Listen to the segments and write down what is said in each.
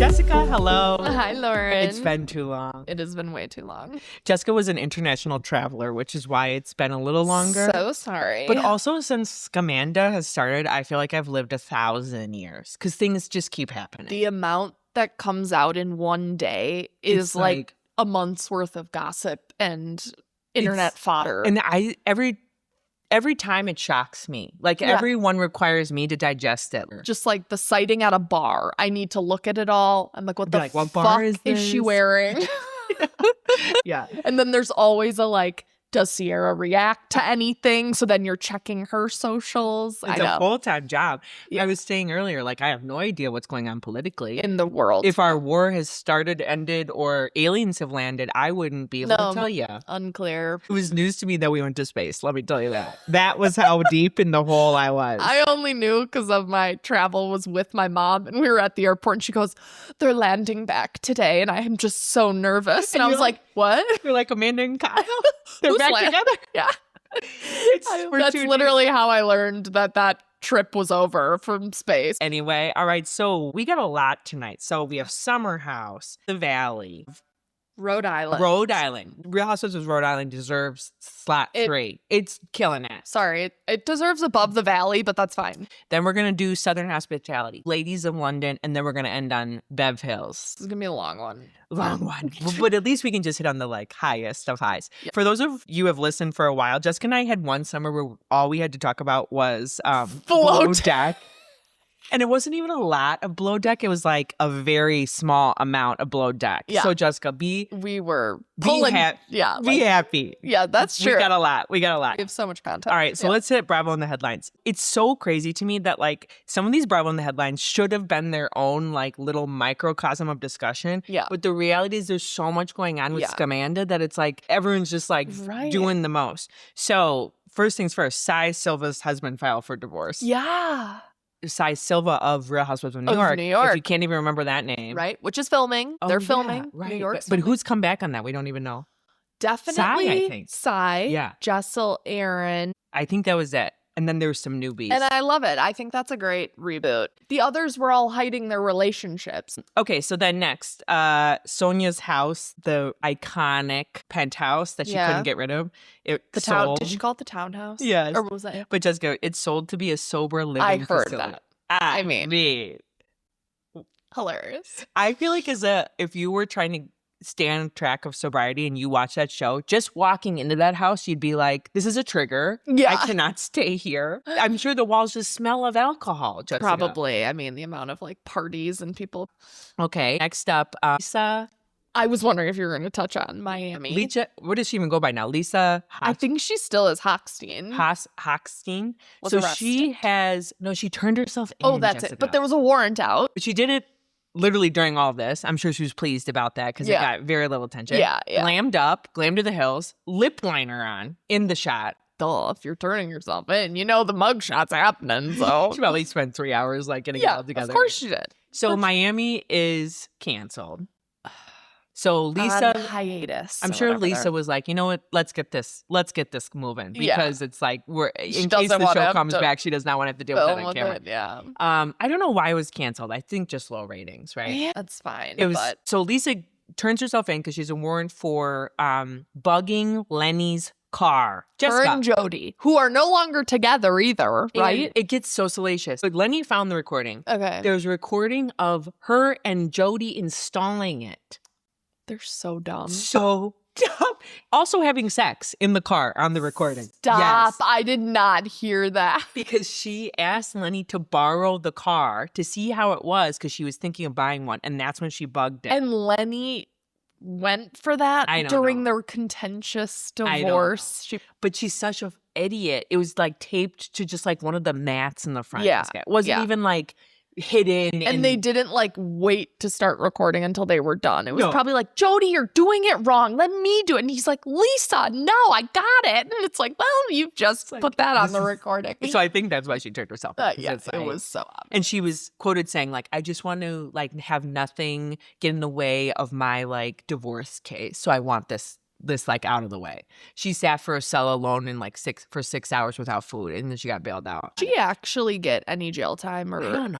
Jessica, hello. Hi, Lauren. It's been too long. It has been way too long. Jessica was an international traveler, which is why it's been a little longer. So sorry. But also, since Scamanda has started, I feel like I've lived 1,000 years because things just keep happening. The amount that comes out in one day is like a month's worth of gossip and internet fodder. And every time it shocks me. Like everyone requires me to digest it. Just like the sighting at a bar. I need to look at it all. I'm like, what the what fuck bar is she wearing? Yeah. And then there's always a like, does Ciara react to anything? So then you're checking her socials. It's a full-time job. Yeah. I was saying earlier, like, I have no idea what's going on politically in the world. If our war has started, ended, or aliens have landed, I wouldn't be able to tell you. Unclear. It was news to me that we went to space. Let me tell you that. That was how deep in the hole I was. I only knew because of my travel was with my mom, and we were at the airport, and she goes, they're landing back today, and I am just so nervous. And I was like, what? You're like Amanda and Kyle. They're back together. Yeah. That's literally how I learned that trip was over from space. Anyway, all right, so we got a lot tonight. So we have Summer House, The Valley, Rhode Island. Real Housewives of Rhode Island deserves slot 3. It's killing it. Sorry, it deserves above The Valley, but that's fine. Then we're going to do Southern Hospitality, Ladies of London, and then we're going to end on Bev Hills. This is going to be a long one. But at least we can just hit on the like highest of highs. Yep. For those of you who have listened for a while, Jessica and I had one summer where all we had to talk about was Below Deck. And it wasn't even a lot of Below Deck. It was like a very small amount of Below Deck. Yeah. So Jessica, we were pulling. Be happy. Yeah, that's true. We got a lot. We have so much content. All right, so let's hit Bravo in the headlines. It's so crazy to me that like some of these Bravo in the headlines should have been their own like little microcosm of discussion. Yeah. But the reality is there's so much going on with Scamanda that it's like everyone's just like doing the most. So first things first, Sai Silva's husband filed for divorce. Yeah. Sai Silva of Real Housewives of New York. If you can't even remember that name. Right, which is filming. They're filming. Right. New York. But who's come back on that? We don't even know. Definitely Sai, I think. Sai, Jessel, Aaron. I think that was it. And then there's some newbies. And I love it. I think that's a great reboot. The others were all hiding their relationships. Okay, so then next, Sonia's house, the iconic penthouse that she couldn't get rid of. It sold. Did you call it the townhouse? Yes. Or what was that? But Jessica, it's sold to be a sober living facility. I heard that. I mean, hilarious. I feel like if you were trying to stay on track of sobriety and you watch that show, just walking into that house, you'd be like, this is a trigger. Yeah. I cannot stay here. I'm sure the walls just smell of alcohol, Jessica. Probably. I mean, the amount of like parties and people. Okay. Next up, Lisa. I was wondering if you were going to touch on Miami. Lisa, what does she even go by now? Lisa? I think she still is Hochstein. Hochstein? Was so arrested. she turned herself in. Oh, that's Jessica. it. But there was a warrant out. But she did it literally during all of this. I'm sure she was pleased about that because it got very little attention. Yeah. Glammed to the hills, lip liner on in the shot. Duh, if you're turning yourself in, you know the mugshot's happening, so. She probably spent 3 hours like getting it all together. Of course she did. So Miami is canceled. So Lisa, on hiatus. I'm sure Lisa was like, you know what? Let's get this moving because it's like in case the show comes back, she does not want to have to deal with that on camera. Yeah. I don't know why it was canceled. I think just low ratings, right? Yeah, that's fine. So Lisa turns herself in because she's a warrant for bugging Lenny's car. Jessica. Her and Jody, who are no longer together either, right? And it gets so salacious. But Lenny found the recording. Okay. There's a recording of her and Jody installing it. They're so dumb. So dumb. Also having sex in the car on the recording. Stop. Yes. I did not hear that. Because she asked Lenny to borrow the car to see how it was because she was thinking of buying one. And that's when she bugged it. And Lenny went for that during their contentious divorce. But she's such an idiot. It was like taped to just like one of the mats in the front. Yeah. It wasn't even like hidden. And they didn't like wait to start recording until they were done. It was probably like, Jody, you're doing it wrong. Let me do it. And he's like, Lisa, no, I got it. And it's like, well, you just put that on the recording. So I think that's why she turned herself in. It was so obvious. And she was quoted saying like, I just want to like have nothing get in the way of my like divorce case. So I want this like out of the way. She sat for a cell alone in like 6 hours without food, and then she got bailed out. Did she actually get any jail time? Or I don't know.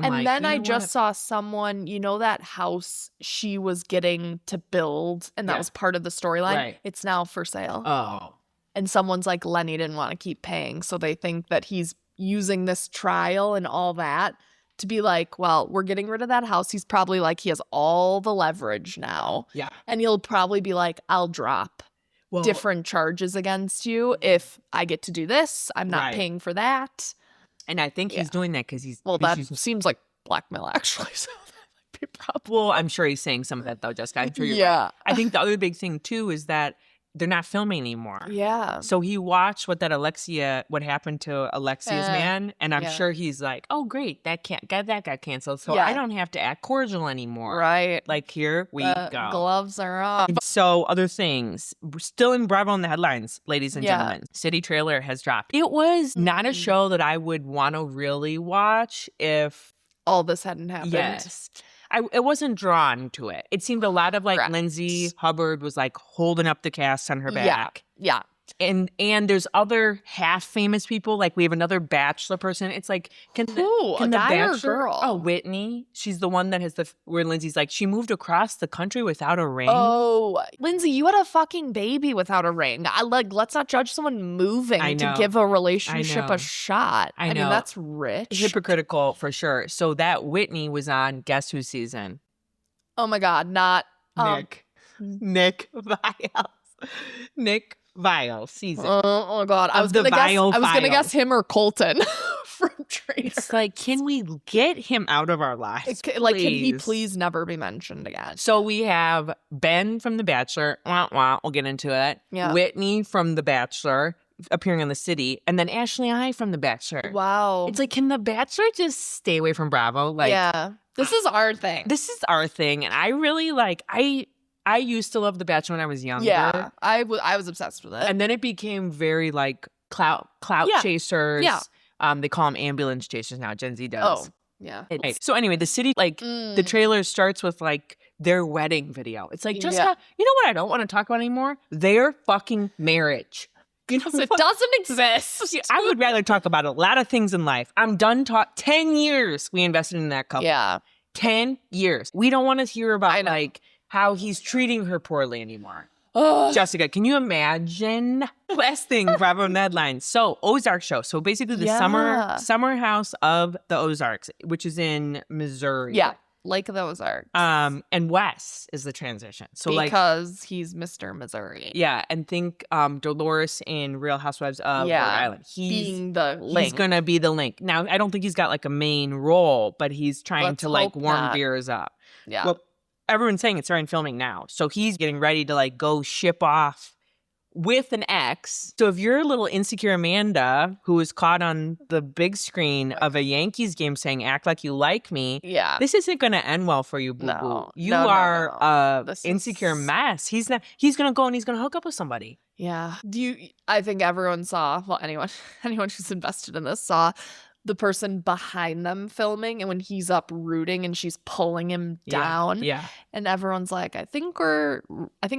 And then I just saw someone, you know, that house she was getting to build and that was part of the storyline. Right. It's now for sale. Oh. And someone's like, Lenny didn't want to keep paying. So they think that he's using this trial and all that to be like, well, we're getting rid of that house. He's probably like, he has all the leverage now. Yeah. And he'll probably be like, I'll drop different charges against you if I get to do this. I'm not paying for that. And I think he's doing that because he's... Well, that seems like blackmail, actually. So that might be a problem. Well, I'm sure he's saying some of that, though, Jessica. I'm sure you're right. I think the other big thing, too, is that they're not filming anymore. Yeah. So he watched what happened to Alexia's man, and I'm sure he's like, oh, great, that got canceled, so I don't have to act cordial anymore. Right. Like, here we go. Gloves are off. So, other things. Still in Bravo in the headlines, ladies and gentlemen. City trailer has dropped. It was not a show that I would want to really watch if... all this hadn't happened. Yes. It wasn't drawn to it. It seemed a lot of like Lindsay Hubbard was like holding up the cast on her back. Yeah. And there's other half famous people. Like we have another Bachelor person. It's like, can the guy Bachelor, or girl? Oh, Whitney. She's the one that has where Lindsay's like, she moved across the country without a ring. Oh, Lindsay, you had a fucking baby without a ring. Let's not judge someone moving to give a relationship a shot. I mean, that's rich. Hypocritical for sure. So that Whitney was on Guess Who's season. Oh my God, not Nick Viles. Nick Vile season. Oh God, I was gonna guess him or Colton from Trader. It's like, can we get him out of our lives? Like, can he please never be mentioned again? So we have Ben from The Bachelor. We'll get into it. Yeah. Whitney from The Bachelor appearing on The City, and then Ashley I from The Bachelor. Wow. It's like, can The Bachelor just stay away from Bravo? Like, yeah, this is our thing. This is our thing, and I really I used to love The Bachelor when I was younger. Yeah, I was obsessed with it. And then it became very like clout chasers. Yeah. They call them ambulance chasers now. Gen Z does. Oh, yeah. So anyway, the city, like the trailer starts with like their wedding video. It's like, Jessica, you know what I don't want to talk about anymore? Their fucking marriage. Because it doesn't exist. I would rather talk about a lot of things in life. I'm done 10 years we invested in that couple. Yeah. 10 years. We don't want to hear about like how he's treating her poorly anymore. Jessica, can you imagine? Last thing, Bravo in the headlines. So, Ozark show. So basically the summer house of the Ozarks, which is in Missouri. Yeah, Lake of the Ozarks. And Wes is the transition. So because he's Mr. Missouri. Yeah, and think Dolores in Real Housewives of Rhode Island. Being the link. He's going to be the link. Now, I don't think he's got like a main role, but he's trying to like warm beers up. Yeah. Well, everyone's saying it's starting filming now. So he's getting ready to like go ship off with an ex. So if you're a little insecure Amanda who was caught on the big screen of a Yankees game saying, act like you like me, this isn't going to end well for you, boo-boo. No. You are an insecure mess. He's going to go and he's going to hook up with somebody. Yeah. I think everyone saw, well, anyone who's invested in this saw the person behind them filming, and when he's up rooting and she's pulling him down. Yeah. And everyone's like, I think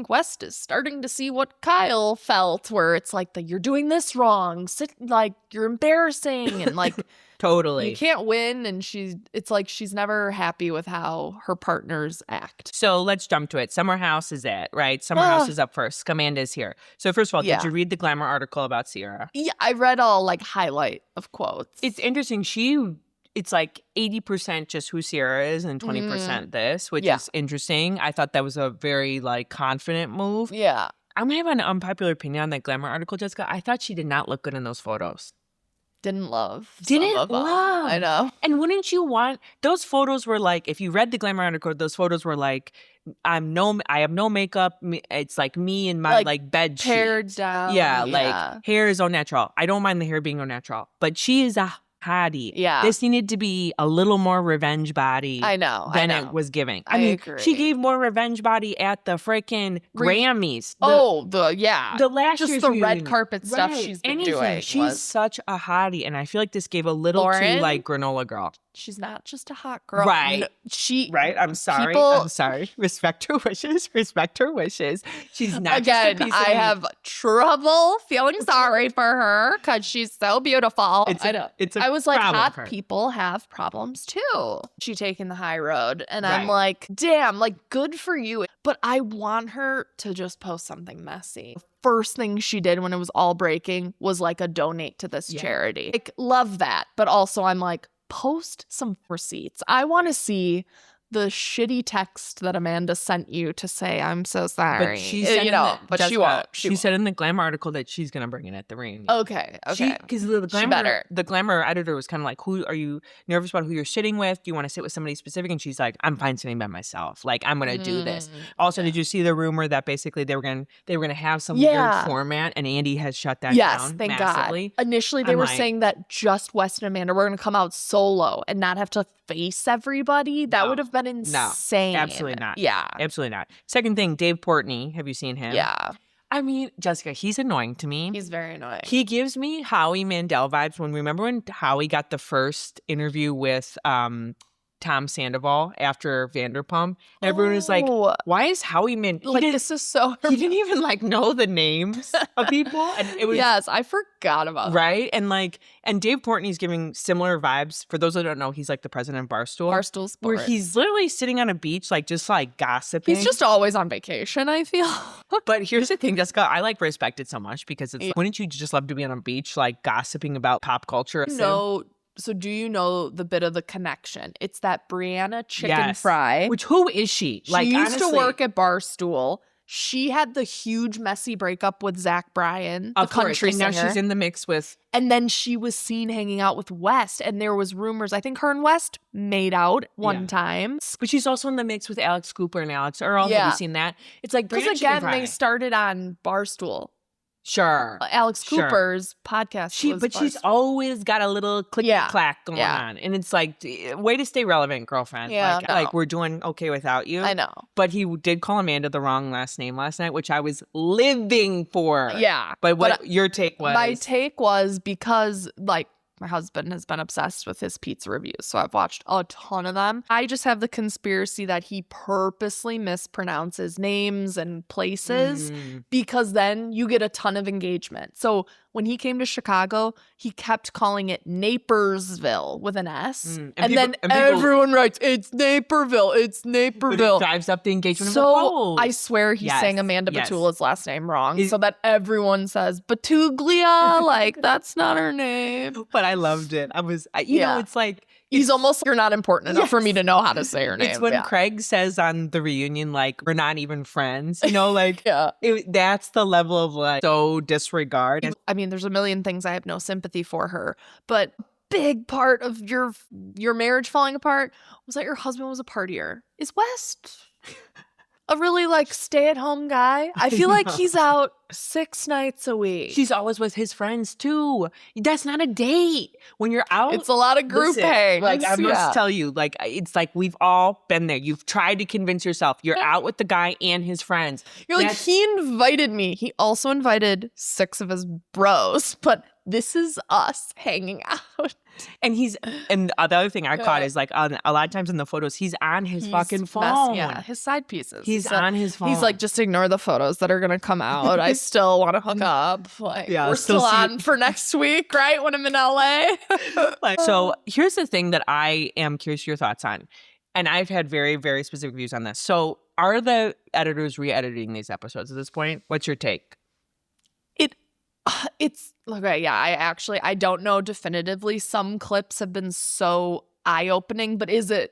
West is starting to see what Kyle felt, where it's like you're doing this wrong. Like you're embarrassing and like totally. You can't win, and it's like she's never happy with how her partners act. So let's jump to it. Summer House is it, right? Summer House is up first. Comanda's here. So first of all, did you read the Glamour article about Ciara? Yeah, I read all like highlight of quotes. It's interesting. It's like 80% just who Ciara is and 20% this, which is interesting. I thought that was a very like confident move. Yeah. I'm going to have an unpopular opinion on that Glamour article, Jessica. I thought she did not look good in those photos. Didn't love. I know. And wouldn't you want, those photos were like, if you read the Glamour article, those photos were like, I have no makeup. It's like me and my like bed sheet. Hair down. Yeah, like hair is au natural. I don't mind the hair being au natural. But she is a hottie. Yeah. This needed to be a little more revenge body. Than it was giving. I mean, agree. She gave more revenge body at the freaking Grammys. The last just year's the reunion. red carpet stuff she's been doing. She's such a hottie, and I feel like this gave a little too like granola girl. she's not just a hot girl. Right. Right. I'm sorry. I'm sorry. Respect her wishes. Respect her wishes. She's not Again, just a piece of I meat. have trouble feeling sorry for her because she's so beautiful. I was like, hot people have problems too. She taking the high road. And I'm like, damn, like, good for you. But I want her to just post something messy. First thing she did when it was all breaking was like a donate to this charity. Like, love that. But also I'm like, post some receipts. I want to see the shitty text that Amanda sent you to say, I'm so sorry. But she said she won't. She said in the Glamour article that she's going to bring it at the reunion. Okay. Because the Glamour editor was kind of like, who are you nervous about who you're sitting with? Do you want to sit with somebody specific? And she's like, I'm fine sitting by myself. Like, I'm going to do this. Also, did you see the rumor that basically they were going to have some weird format, and Andy has shut that down thank massively? God. Initially, they were saying that just West and Amanda were going to come out solo and not have to face everybody. That would have been insane. No, absolutely not. Yeah. Absolutely not. Second thing, Dave Portnoy. Have you seen him? Yeah. I mean, Jessica, he's annoying to me. He's very annoying. He gives me Howie Mandel vibes. Remember when Howie got the first interview with Tom Sandoval after Vanderpump? Everyone was like, why is Howie Mandel? Like, this is so... He didn't even like know the names of people. And it was... Yes, I forgot about that. Right? And Dave Portnoy's giving similar vibes. For those that don't know, he's like the president of Barstool. Barstool Sports. Where he's literally sitting on a beach, like just like gossiping. He's just always on vacation, I feel. But here's the thing, Jessica, I like respect it so much because it's wouldn't you just love to be on a beach, like gossiping about pop culture? No. So do you know the bit of the connection? It's that Brianna chicken fry. Which, who is she? She used to work at Barstool. She had the huge messy breakup with Zach Bryan, the country singer. And now she's in the mix with... And then she was seen hanging out with West. And there was rumors, I think her and West made out one time. But she's also in the mix with Alex Cooper and Alex Earl. Have you seen that? It's like... Because again, they started on Barstool. Sure. Alex Cooper's podcast. She's always got a little click-clack going on. And it's like, way to stay relevant, girlfriend. Yeah, like we're doing okay without you. I know. But he did call Amanda the wrong last name last night, which I was living for. Yeah. But what your take was? My take was because, like, my husband has been obsessed with his pizza reviews, so I've watched a ton of them. I just have the conspiracy that he purposely mispronounces names and places because then you get a ton of engagement. So when he came to Chicago, he kept calling it Napersville with an S. And then everyone writes, it's Naperville, it's Naperville. It drives up the engagement so of the polls. I swear he's saying Amanda Batula's last name wrong so that everyone says Batuglia, like that's not her name. But I loved it. I was, you know, it's like... He's almost, you're not important enough for me to know how to say her name. It's when Craig says on the reunion, like, we're not even friends. You know, like, that's the level of, like, so disregard. I mean, there's a million things I have no sympathy for her. But big part of your marriage falling apart was that your husband was a partier. Is West a really, like, stay-at-home guy? I feel like he's out 6 nights a week. She's always with his friends, too. That's not a date. When you're out... It's a lot of group hang. Like, I must tell you, like, it's like we've all been there. You've tried to convince yourself. You're out with the guy and his friends. You're like, he invited me. He also invited 6 of his bros, but this is us hanging out. And the other thing I caught is like a lot of times in the photos, he's on his fucking phone. His side pieces. He's on his phone. He's like, just ignore the photos that are going to come out. I still want to hook up. Like, we're still on for next week, right? When I'm in LA. So here's the thing that I am curious your thoughts on. And I've had very, very specific views on this. So are the editors re-editing these episodes at this point? What's your take? It's okay. Yeah, I don't know definitively. Some clips have been so eye-opening, but is it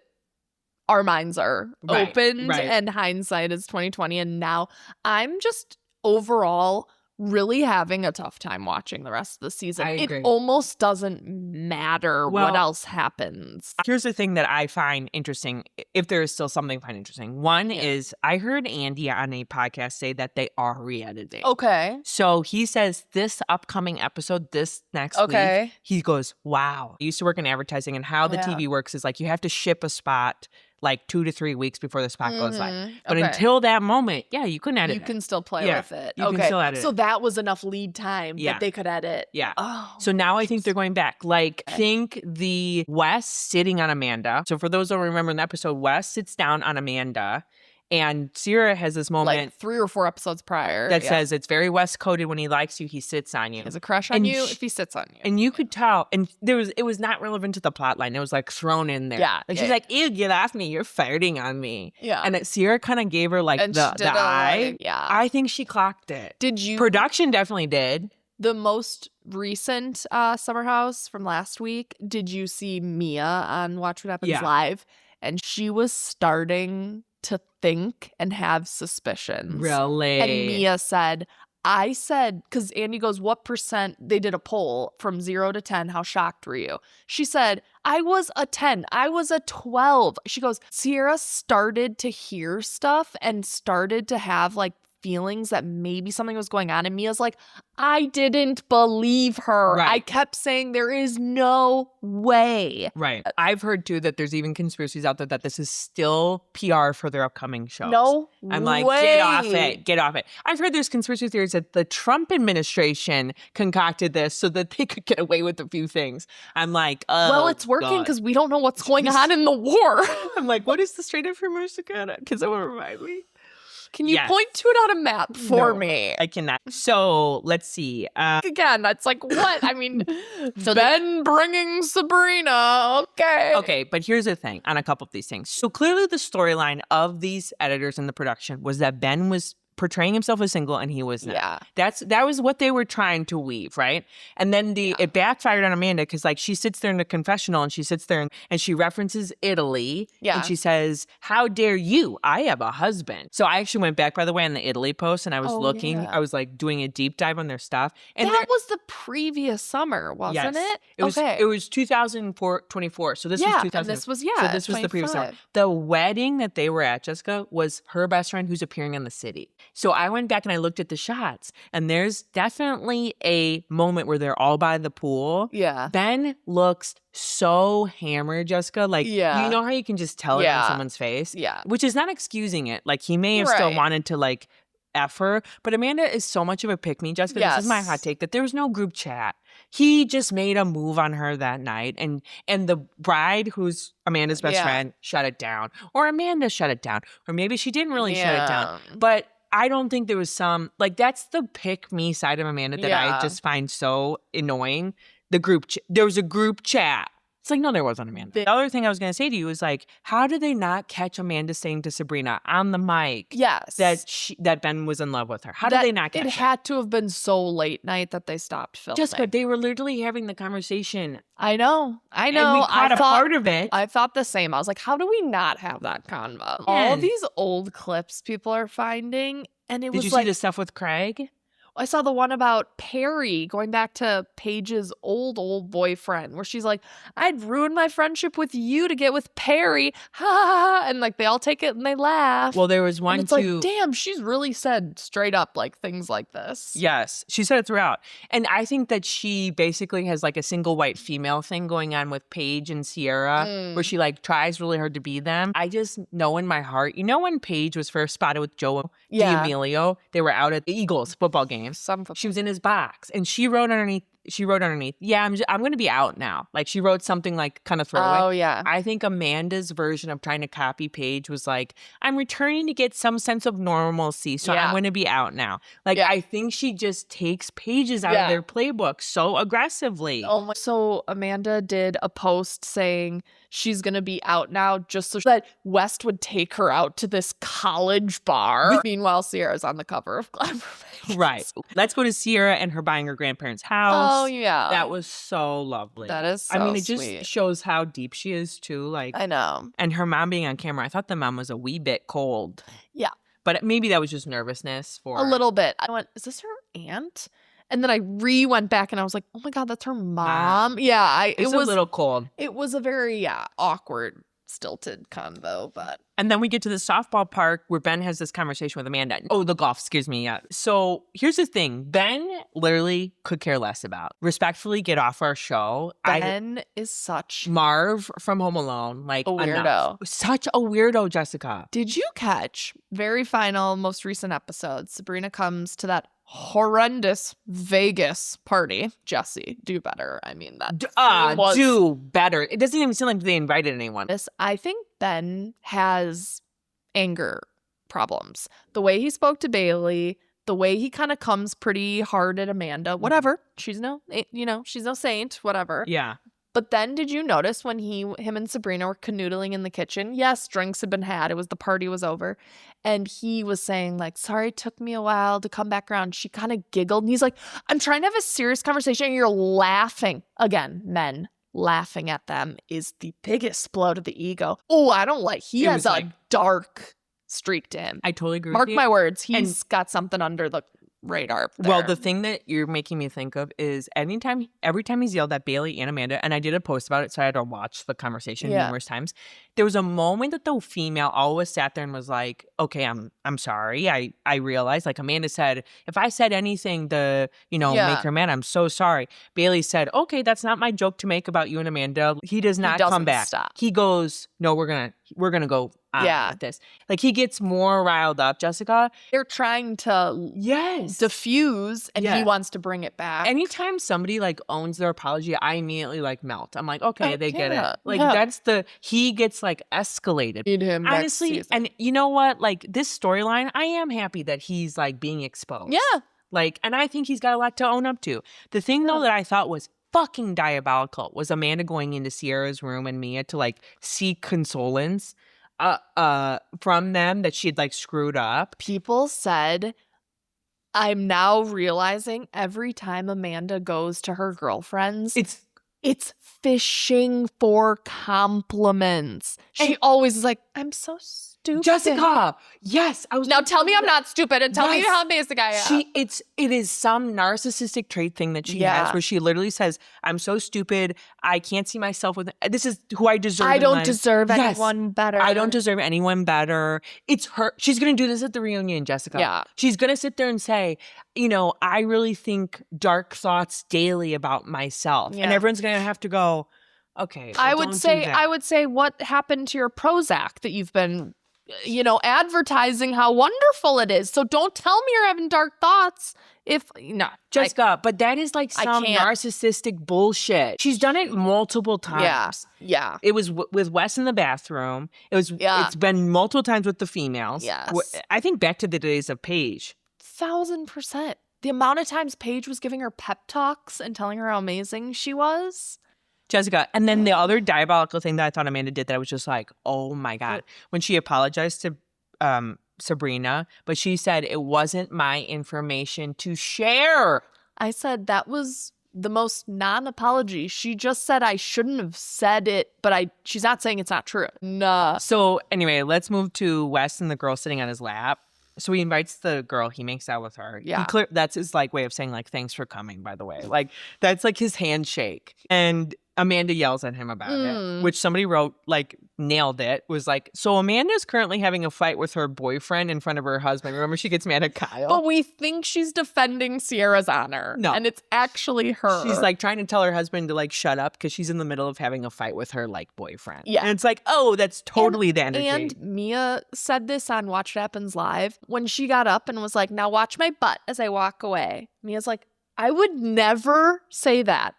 our minds are opened and hindsight is 2020? And now I'm just overall really having a tough time watching the rest of the season. It almost doesn't matter what else happens. Here's the thing that I find interesting, if there is still something I find interesting. One is I heard Andy on a podcast say that they are re-editing. Okay. So he says this upcoming episode, this next week, he goes, wow. I used to work in advertising, and how the TV works is like you have to ship a spot like 2 to 3 weeks before the spot goes live. But Okay. until that moment, yeah, you couldn't edit You it. can still play Yeah, with it. you can still edit So it. that was enough lead time Yeah. that they could edit. Yeah. Oh. So now I think they're going back. Like, think the Wes sitting on Amanda. So for those who don't remember in the episode, Wes sits down on Amanda, and Ciara has this moment Like 3 or 4 episodes prior. that says it's very West coded. When he likes you, he sits on you. He has a crush on And you sh- if he sits on you. And you could tell, and it was not relevant to the plot line. It was like thrown in there. Yeah, Like yeah, she's like, ew, get off me. You're flirting on me. Yeah. And Ciara kind of gave her like And the she did eye. like, yeah. I think she clocked it. Did you? Production definitely did. The most recent Summer House from last week, did you see Mia on Watch What Happens Yeah. Live? And she was starting to think and have suspicions. Really? And Mia said, because Andy goes, what percent? They did a poll from 0 to 10. How shocked were you? She said, I was a 10. I was a 12. She goes, Ciara started to hear stuff and started to have like feelings that maybe something was going on. And Mia's like, I didn't believe her. Right. I kept saying there is no way. Right. I've heard too that there's even conspiracies out there that this is still PR for their upcoming shows. No I'm like, way. get off it. Get off it. I've heard there's conspiracy theories that the Trump administration concocted this so that they could get away with a few things. I'm like, oh, Well, it's working God. because we don't know what's going on in the war. I'm like, what is the straight up from North Dakota? Because it will remind me. Can you Yes. point to it on a map for No, me? I cannot. So let's see. Again, that's like, what? I mean, Ben bringing Sabrina. Okay. Okay, but here's the thing on a couple of these things. So clearly the storyline of these editors in the production was that Ben was portraying himself as single and he was not. Yeah. That was what they were trying to weave, right? And then it backfired on Amanda because like she sits there in the confessional and she sits there and she references Italy. Yeah. And she says, how dare you? I have a husband. So I actually went back, by the way, on the Italy post and I was looking, yeah. I was like doing a deep dive on their stuff. And That was the previous summer, wasn't it? it was, okay. It was 2024. So this was 2000. And this was, So this was the previous summer. 25. The wedding that they were at, Jessica, was her best friend who's appearing on The City. So I went back and I looked at the shots, and there's definitely a moment where they're all by the pool. Yeah. Ben looks so hammered, Jessica. Like, Yeah. you know how you can just tell it Yeah. on someone's face? Yeah. Which is not excusing it. Like, he may have still Right. wanted to, like, F her. But Amanda is so much of a pick-me, Jessica. This is my Yes. hot take, that there was no group chat. He just made a move on her that night. And the bride, who's Amanda's best Yeah. friend, shut it down. Or Amanda shut it down. Or maybe she didn't really shut it down. Yeah. But I don't think there was some, like, that's the pick-me side of Amanda that I Yeah. just find so annoying. There was a group chat. It's like, no, there wasn't, Amanda. The other thing I was going to say to you is like, how did they not catch Amanda saying to Sabrina on the mic Yes. that Ben was in love with her? How did they not catch it? It had to have been so late night that they stopped filming. Jessica, they were literally having the conversation. I know. And we caught a part of it. I thought the same. I was like, how do we not have that convo? All Man. these old clips people are finding, and it Did was you like, see the stuff with Craig? I saw the one about Perry going back to Paige's old boyfriend, where she's like, I'd ruin my friendship with you to get with Perry. Ha ha ha. And like they all take it and they laugh. Well, there was one and it's too. like, damn, she's really said straight up like things like this. Yes, she said it throughout. And I think that she basically has like a single white female thing going on with Paige and Ciara, where she like tries really hard to be them. I just know in my heart, you know, when Paige was first spotted with Joe D'Amelio, they were out at the Eagles football game. She was in his box and she wrote underneath, yeah, I'm going to be out now. Like she wrote something like kind of throwaway. Oh, yeah. I think Amanda's version of trying to copy Paige was like, I'm returning to get some sense of normalcy, so I'm going to be out now. Like, I think she just takes pages out of their playbook so aggressively. Oh my. So Amanda did a post saying she's going to be out now just so that West would take her out to this college bar. Meanwhile, Ciara's on the cover of Glamour. Right. Let's go to Ciara and her buying her grandparents' house. Oh, yeah. That was so lovely. That is so I mean, it just sweet. shows how deep she is, too. Like, I know. And her mom being on camera, I thought the mom was a wee bit cold. Yeah. But maybe that was just nervousness for A little bit. I went, is this her aunt? And then I went back and I was like, oh my God, that's her mom. Yeah. It was a little cold. It was a very awkward stilted convo, but And then we get to the softball park where Ben has this conversation with Amanda. Oh, the golf, excuse me. Yeah. So here's the thing. Ben literally could care less about. Respectfully, get off our show. Ben is such Marv from Home Alone. Like, a weirdo. Enough. Such a weirdo, Jessica. Did you catch very final, most recent episode? Sabrina comes to that horrendous Vegas party. Jesse, do better. I mean, that do better. It doesn't even seem like they invited anyone. I think Ben has anger problems. The way he spoke to Bailey, the way he kind of comes pretty hard at Amanda, whatever. She's she's no saint, whatever. Yeah. But then did you notice when him and Sabrina were canoodling in the kitchen? Yes, drinks had been had. The party was over. And he was saying like, sorry, it took me a while to come back around. She kind of giggled. And he's like, I'm trying to have a serious conversation. And you're laughing. Again, men laughing at them is the biggest blow to the ego. Oh, I don't like, he has a dark streak to him. I totally agree Mark with you. my words. He's got something under the radar there. Well, the thing that you're making me think of is every time he's yelled at Bailey and Amanda, and I did a post about it, so I had to watch the conversation numerous times. There was a moment that the female always sat there and was like, okay, I'm sorry. I realized, like Amanda said, if I said anything to, make her mad, I'm so sorry. Bailey said, okay, that's not my joke to make about you and Amanda. He does not come back. Stop. He goes, no, we're gonna go with this. Like he gets more riled up, Jessica. They're trying to diffuse, and he wants to bring it back. Anytime somebody like owns their apology, I immediately like melt. I'm like, okay, they get it. Like he gets like escalated. Need him honestly. Next season. And you know what? Like this storyline, I am happy that he's like being exposed. Yeah. Like, and I think he's got a lot to own up to. The thing though that I thought was fucking diabolical was Amanda going into Ciara's room and Mia to like seek consolence from them that she'd like screwed up. People said, I'm now realizing every time Amanda goes to her girlfriends, it's fishing for compliments. She always is like, I'm so stupid. Jessica, yes. Now tell me I'm not stupid and tell me how basic I am. It is some narcissistic trait thing that she has where she literally says, I'm so stupid. I can't see myself with this is who I deserve. I don't deserve anyone better. I don't deserve anyone better. It's her. She's going to do this at the reunion, Jessica. Yeah. She's going to sit there and say, I really think dark thoughts daily about myself. Yeah. And everyone's going to have to go, okay. Well, I would say what happened to your Prozac that you've been advertising how wonderful it is. So don't tell me you're having dark thoughts. Jessica, but that is like some narcissistic bullshit. She's done it multiple times. Yeah. It was with Wes in the bathroom. It's been multiple times with the females. Yes. I think back to the days of Paige. 1,000%. The amount of times Paige was giving her pep talks and telling her how amazing she was. Jessica. And then the other diabolical thing that I thought Amanda did that I was just like, oh my God. When she apologized to Sabrina, but she said it wasn't my information to share. I said that was the most non-apology. She just said I shouldn't have said it, but she's not saying it's not true. Nah. So anyway, let's move to Wes and the girl sitting on his lap. So he invites the girl. He makes out with her. Yeah. That's his like way of saying like, thanks for coming, by the way. Like that's like his handshake. And Amanda yells at him about it, which somebody wrote, like, nailed it, was like, so Amanda's currently having a fight with her boyfriend in front of her husband. Remember, she gets mad at Kyle? But we think she's defending Ciara's honor. No. And it's actually her. She's, like, trying to tell her husband to, like, shut up because she's in the middle of having a fight with her, like, boyfriend. Yeah. And it's like, oh, that's totally the energy. And Mia said this on Watch What Happens Live when she got up and was like, now watch my butt as I walk away. Mia's like, I would never say that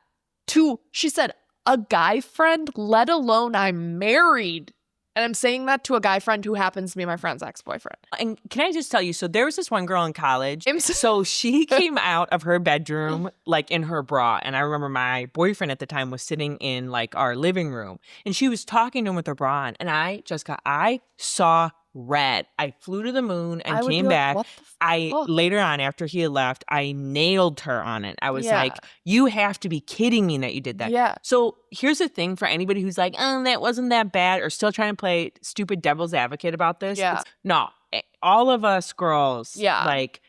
to, she said, a guy friend, let alone I'm married. And I'm saying that to a guy friend who happens to be my friend's ex-boyfriend. And can I just tell you, so there was this one girl in college. So she came out of her bedroom, like in her bra. And I remember my boyfriend at the time was sitting in like our living room. And she was talking to him with her bra on. And I saw red. I flew to the moon and came back. Later on, after he had left, I nailed her on it. I was like, you have to be kidding me that you did that. Yeah. So here's the thing for anybody who's like, oh, that wasn't that bad, or still trying to play stupid devil's advocate about this. Yeah. No, all of us girls, like,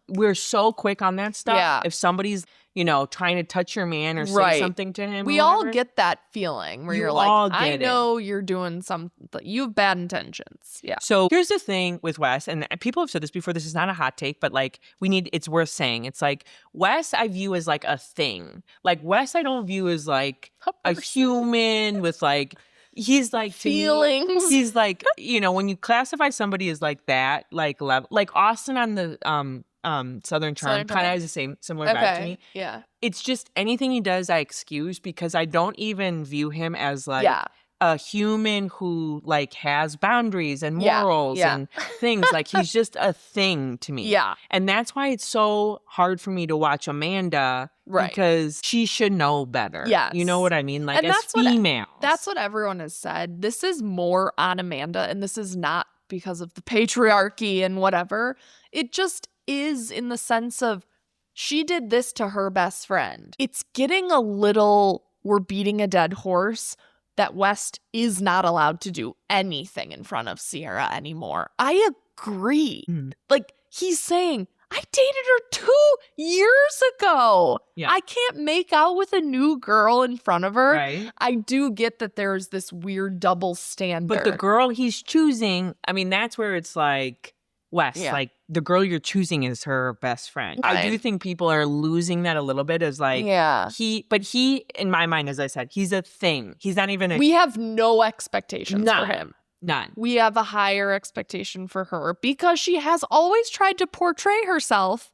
we're so quick on that stuff. Yeah. If somebody's you know, trying to touch your man or say Right. something to him. We or all whatever. get that feeling where You you're all like, I get know you're doing something, you have bad intentions. Yeah. So here's the thing with Wes, and people have said this before, this is not a hot take, but like it's worth saying. It's like Wes I view as like a thing. Like Wes I don't view as like a human with like, he's like feelings. Me, he's like, you know, when you classify somebody as like that, like level, like Austin on the Southern Charm kind of has the same similar vibe to me. Yeah. It's just anything he does I excuse because I don't even view him as like a human who like has boundaries and morals and things. Like he's just a thing to me. Yeah. And that's why it's so hard for me to watch Amanda because she should know better. Yes. You know what I mean? Like and as females. That's what everyone has said. This is more on Amanda, and this is not because of the patriarchy and whatever. It just is in the sense of she did this to her best friend. It's getting a little, we're beating a dead horse that West is not allowed to do anything in front of Ciara anymore. I agree. Like he's saying, I dated her 2 years ago. Yeah. I can't make out with a new girl in front of her. Right. I do get that there's this weird double standard. But the girl he's choosing, I mean, that's where it's like, Wes, like the girl you're choosing is her best friend. Right. I do think people are losing that a little bit as like, he, in my mind, as I said, he's a thing. He's not even we have no expectations for him. None. We have a higher expectation for her because she has always tried to portray herself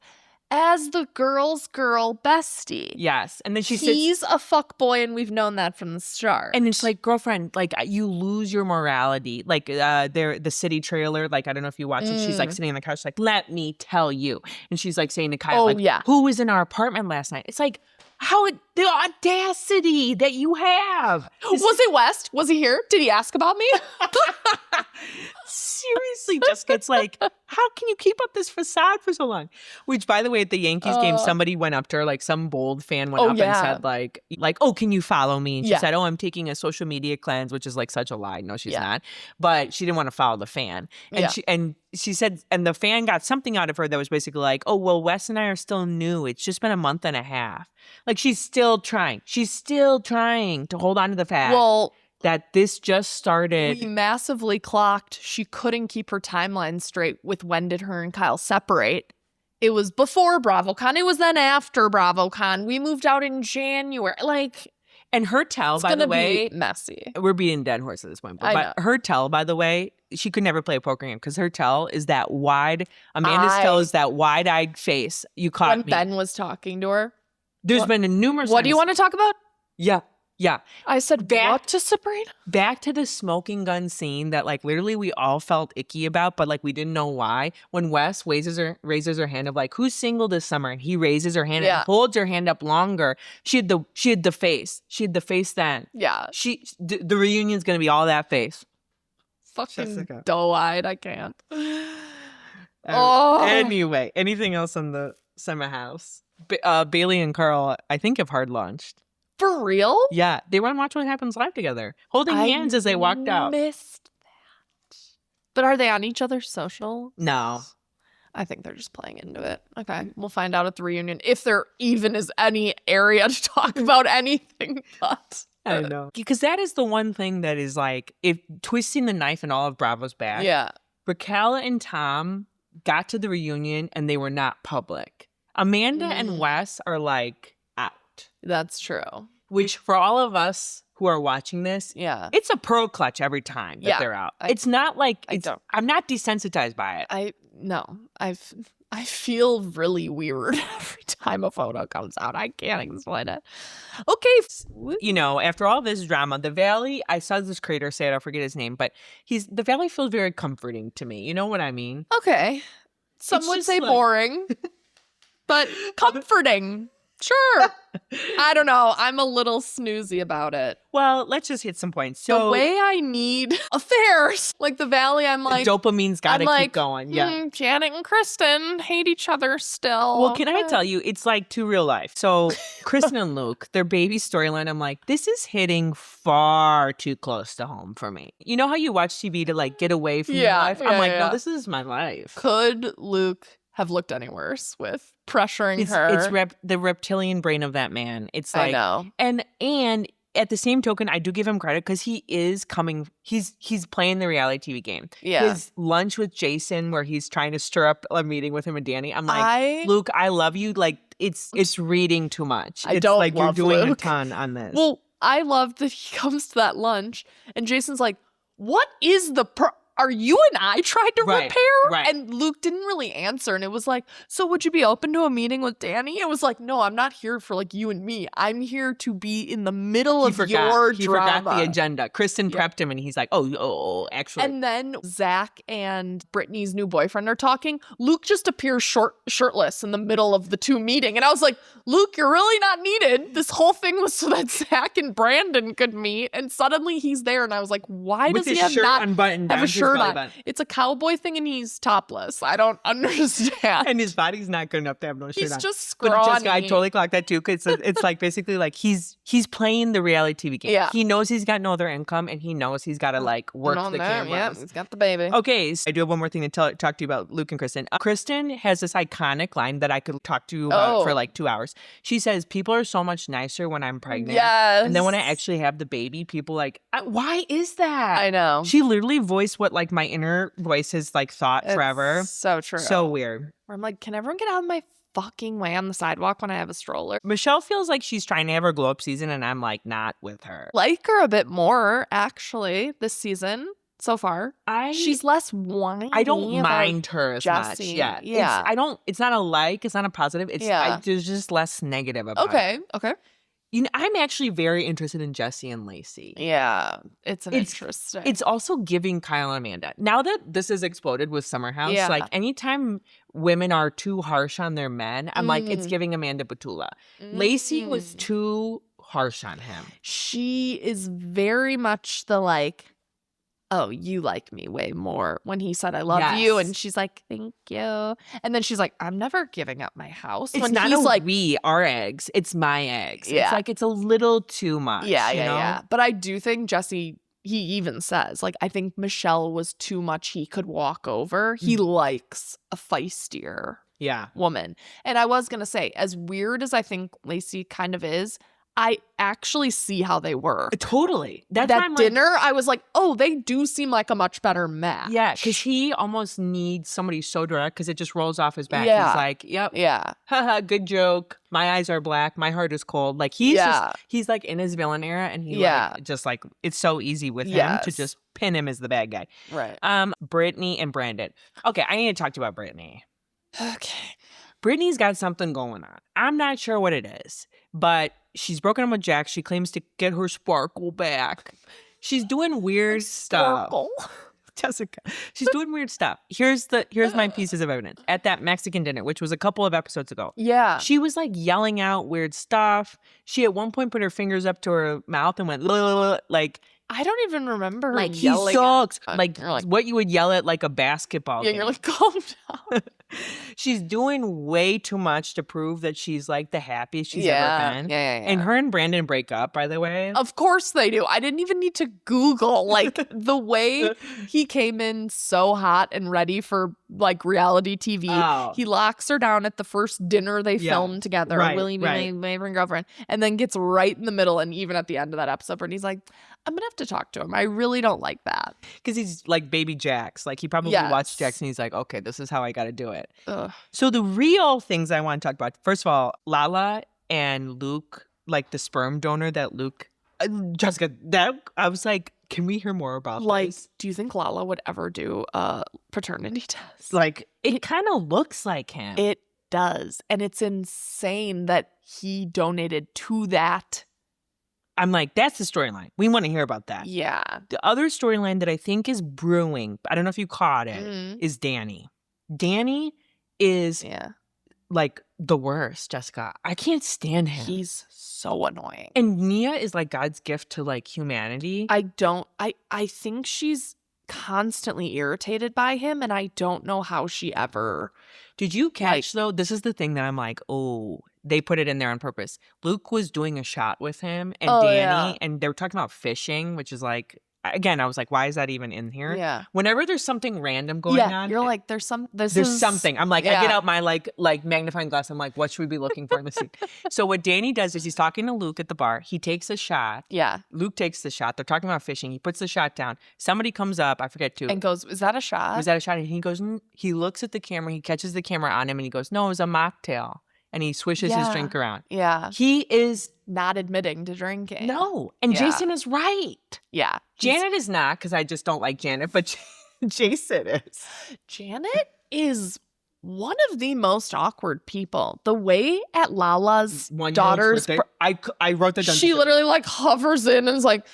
as the girl's girl bestie. Yes. And then he's a fuckboy, and we've known that from the start. And it's like, girlfriend, like you lose your morality. Like the city trailer, like I don't know if you watch it. She's like sitting on the couch, like, let me tell you. And she's like saying to Kyle, who was in our apartment last night? It's like, the audacity that you have. Was it West? Was he here? Did he ask about me? Seriously, Jessica, it's like, how can you keep up this facade for so long? Which, by the way, at the Yankees game, somebody went up to her, like some bold fan went up and said like, oh, can you follow me? And she said, oh, I'm taking a social media cleanse, which is like such a lie. No, she's not. But she didn't want to follow the fan. And she said, and the fan got something out of her that was basically like, oh, well, Wes and I are still new. It's just been a month and a half. Like she's still trying. She's still trying to hold on to the fact that this just started. We massively clocked. She couldn't keep her timeline straight with when did her and Kyle separate. It was before BravoCon. It was then after BravoCon. We moved out in January. Like, and her tell, by the way, be messy. We're beating dead horse at this point. But her tell, by the way, she could never play a poker game because her tell is that wide. Amanda's tell is that wide-eyed face. You caught me. When Ben was talking to her. There's been numerous What do you want to talk about? Yeah. I said, what to Sabrina? Back to the smoking gun scene that like literally we all felt icky about, but like we didn't know why. When Wes raises her hand of like, who's single this summer? And he raises her hand and holds her hand up longer. She had the face. She had the face then. Yeah. The reunion's gonna be all that face. Fucking doe-eyed. I can't. Anyway, anything else on the summer house? Bailey and Carl, I think, have hard launched. For real? Yeah, they were on Watch What Happens Live together, holding hands as they walked out. Missed that. But are they on each other's socials? No. I think they're just playing into it. Okay, we'll find out at the reunion if there even is any area to talk about anything. But I know, because that is the one thing that is like, if twisting the knife in all of Bravo's back. Yeah, Raquel and Tom got to the reunion and they were not public. Amanda and Wes are like out. That's true. Which for all of us who are watching this, it's a pearl clutch every time that they're out. It's not like I'm not desensitized by it. I feel really weird every time a photo comes out. I can't explain it. Okay. You know, after all this drama, the Valley, I saw this creator say it, I forget his name, but the Valley feels very comforting to me. You know what I mean? Okay. Some would say boring, but comforting. Sure. I don't know. I'm a little snoozy about it. Well, let's just hit some points. So the way I need affairs, like the Valley, I'm like, dopamine's got to keep going. Yeah. Janet and Kristen hate each other still. Well, can I tell you, it's like to real life. So Kristen and Luke, their baby storyline, I'm like, this is hitting far too close to home for me. You know how you watch TV to like get away from your life? I'm like, no, this is my life. Could Luke have looked any worse with pressuring It's her. the reptilian brain of that man. It's I like, know. and at the same token, I do give him credit because he is coming. He's playing the reality TV game. Yeah. His lunch with Jason, where he's trying to stir up a meeting with him and Danny. I'm like, Luke, I love you. Like it's reading too much. I It's don't like love you're doing Luke. a ton on this. Well, I love that he comes to that lunch and Jason's like, what is are you and I tried to Right, repair? right. And Luke didn't really answer. And it was like, so would you be open to a meeting with Danny? It was like, no, I'm not here for like you and me. I'm here to be in the middle of your drama. He forgot the agenda. Kristen prepped him and he's like, oh, actually. And then Zach and Brittany's new boyfriend are talking. Luke just appears shirtless in the middle of the two meeting. And I was like, Luke, you're really not needed. This whole thing was so that Zach and Brandon could meet. And suddenly he's there. And I was like, why with does he his shirt have unbuttoned a down to his shirt belly on? button. It's a cowboy thing and he's topless. I don't understand. And his body's not good enough to have no shirt on. He's just scrawny. But Jessica, I totally clocked that too because it's like basically like he's playing the reality TV game. Yeah. He knows he's got no other income and he knows he's got to like work the cameras. Yeah, he's got the baby. Okay, so I do have one more thing to talk to you about Luke and Kristen. Kristen has this iconic line that I could talk to you about for like 2 hours. She says, people are so much nicer when I'm pregnant. Yes. And then when I actually have the baby, people like, why is that? I know. She literally voiced what like my inner voice has like thought forever. So true. So weird. Where I'm like, can everyone get out of my fucking way on the sidewalk when I have a stroller? Michelle feels like she's trying to have her glow up season and I'm like not with her. Like her a bit more actually this season so far. She's less whiny. I don't mind her as much. Jessie. Yeah. It's not a like, it's not a positive. It's there's just less negative about it. Okay. You know, I'm actually very interested in Jessie and Lacey. Yeah. It's interesting. It's also giving Kyle and Amanda. Now that this is exploded with Summer House, like anytime women are too harsh on their men, I'm like, it's giving Amanda Batula. Lacey was too harsh on him. She is very much the like, oh, you like me way more when he said I love you. And she's like, thank you. And then she's like, I'm never giving up my house. It's when not he's like, our eggs. It's my eggs. Yeah. It's like, it's a little too much. Yeah. But I do think Jesse, he even says, like, I think Michelle was too much he could walk over. He likes a feistier woman. And I was going to say, as weird as I think Lacey kind of is, I actually see how they were. Totally. That dinner, I was like, oh, they do seem like a much better match. Yeah, because he almost needs somebody so direct because it just rolls off his back. Yeah. He's like, yep. Yeah. Haha, good joke. My eyes are black. My heart is cold. Like he's like in his villain era and he like, just like, it's so easy with him to just pin him as the bad guy. Right. Brittany and Brandon. Okay, I need to talk to you about Brittany. Okay. Brittany's got something going on. I'm not sure what it is, but she's broken up with Jack. She claims to get her sparkle back. She's doing weird stuff. Jessica, she's doing weird stuff. Here's my pieces of evidence. At that Mexican dinner, which was a couple of episodes ago. Yeah. She was like yelling out weird stuff. She at one point put her fingers up to her mouth and went like, I don't even remember her like he yelling sucks. At, like what you would yell at like a basketball game. You're like, calm down. She's doing way too much to prove that she's like the happiest she's ever been. Yeah. And her and Brandon break up, by the way. Of course they do. I didn't even need to Google like the way he came in so hot and ready for like reality TV. Oh. He locks her down at the first dinner they filmed together, Willie, my girlfriend, and then gets right in the middle. And even at the end of that episode, Brittany's like, I'm gonna have to talk to him. I really don't like that. Because he's like baby Jax. Like he probably watched Jax and he's like, okay, this is how I gotta do it. Ugh. So the real things I want to talk about, first of all, Lala and Luke, like the sperm donor that Luke, Jessica, that I was like, can we hear more about this? Do you think Lala would ever do a paternity test? Like, it kind of looks like him. It does. And it's insane that he donated to that. I'm like, that's the storyline. We want to hear about that. Yeah. The other storyline that I think is brewing, I don't know if you caught it, is Danny. Danny is like the worst, Jessica. I can't stand him. He's so annoying. And Nia is like God's gift to like humanity. I think she's constantly irritated by him and I don't know how she ever. Did you catch though? This is the thing that I'm like, oh, they put it in there on purpose. Luke was doing a shot with him and Danny and they were talking about fishing, which is like, again, I was like, why is that even in here? Yeah. Whenever there's something random going on, you're like, there's something. I'm like, I get out my like magnifying glass. I'm like, what should we be looking for in the scene? So what Danny does is he's talking to Luke at the bar. He takes a shot. Yeah. Luke takes the shot. They're talking about fishing. He puts the shot down. Somebody comes up, I forget who, and goes, is that a shot? was that a shot? And he goes, he looks at the camera. He catches the camera on him and he goes, no, it was a mocktail. And he swishes his drink around. Yeah. He is not admitting to drinking. no. And Jason is right. Yeah. Janet is not, because I just don't like Janet, but Jason is. Janet is one of the most awkward people. The way at Lala's daughter's... I wrote that down. She literally like hovers in and is like,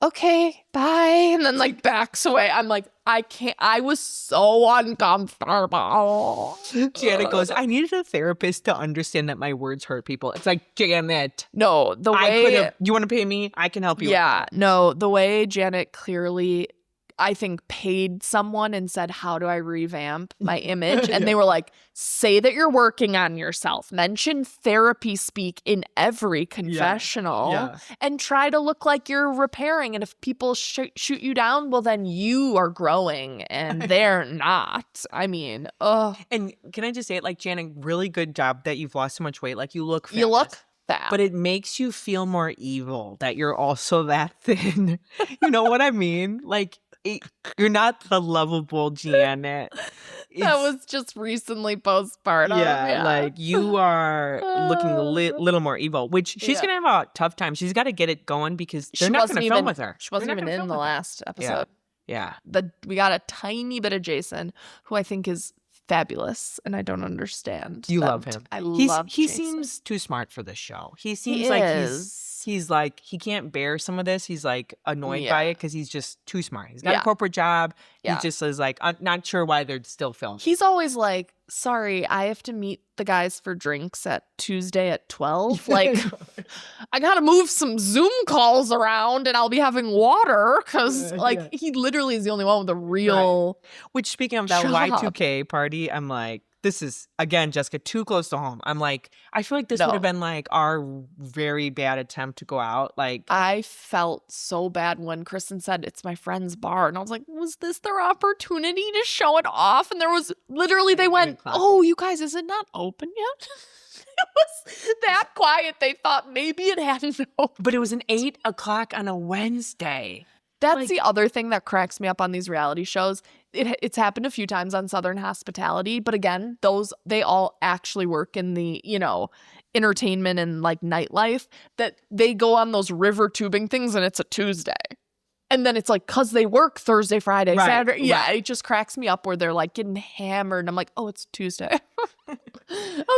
okay, bye. And then like backs away. I'm like, I can't. I was so uncomfortable. Janet goes, I needed a therapist to understand that my words hurt people. It's like, Janet. No, the way... you want to pay me? I can help you. Yeah, no, the way Janet clearly, I think, paid someone and said, how do I revamp my image? And they were like, say that you're working on yourself. Mention therapy speak in every confessional and try to look like you're repairing. And if people shoot you down, well, then you are growing and they're not. I mean, And can I just say it, like, Janet, really good job that you've lost so much weight. Like, you look fat. You look fat. But it makes you feel more evil that you're also that thin. You know what I mean? Like, you're not the lovable Janet. That was just recently postpartum. Yeah, like you are looking a little more evil, which she's going to have a tough time. She's got to get it going because they're not going to film with her. She wasn't even in the last episode. Yeah. We got a tiny bit of Jason, who I think is fabulous, and I don't understand. You love him. Love He Jason. seems too smart for this show. He seems like he's like, he can't bear some of this. He's like annoyed by it because he's just too smart. He's got a corporate job. He just is like, I'm not sure why they're still filming. He's always like, sorry, I have to meet the guys for drinks at Tuesday at 12. Like, I gotta move some Zoom calls around and I'll be having water because like he literally is the only one with a real Which, speaking of that Y2K party, I'm like, this is, again, Jessica, too close to home. I'm like, I feel like this would have been like our very bad attempt to go out. Like, I felt so bad when Kristen said, it's my friend's bar. And I was like, was this their opportunity to show it off? And there was literally, they went, oh, you guys, is it not open yet? It was that quiet. They thought maybe it hadn't opened. But it was an 8 o'clock on a Wednesday. That's the other thing that cracks me up on these reality shows. It's happened a few times on Southern Hospitality, but again, they all actually work in the, entertainment and like nightlife, that they go on those river tubing things and it's a Tuesday. And then it's like, because they work Thursday, Friday, Saturday. Yeah, it just cracks me up where they're like getting hammered. And I'm like, oh, it's Tuesday.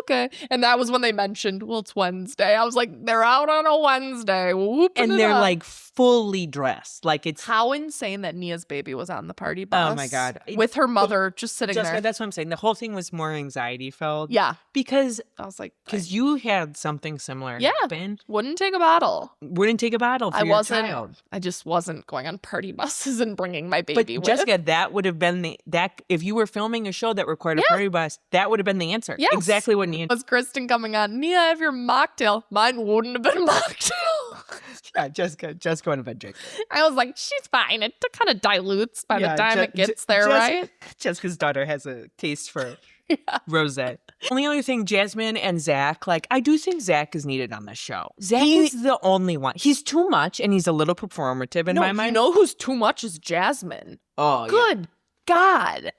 Okay. And that was when they mentioned, well, it's Wednesday. I was like, they're out on a Wednesday. And they're like fully dressed. Like, it's how insane that Nia's baby was on the party bus. Oh my God. With her mother just sitting there. That's what I'm saying. The whole thing was more anxiety filled. Yeah. Because I was like, because you had something similar happen. Wouldn't take a bottle for your child. I just wasn't going on party buses and bringing my baby with. Jessica, that would have been if you were filming a show that required a party bus, that would have been the answer. Yes. Exactly what Nia. Was Kristen coming on? Nia, I have your mocktail. Mine wouldn't have been a mocktail. Yeah, Jessica went to bed drinking. I was like, she's fine. It kind of dilutes by the time it gets there, right? Jessica's daughter has a taste for rosé. Only other thing, Jasmine and Zach, like, I do think Zach is needed on this show. Zach is the only one. He's too much and he's a little performative in my mind. You know who's too much is Jasmine. Oh, Good God.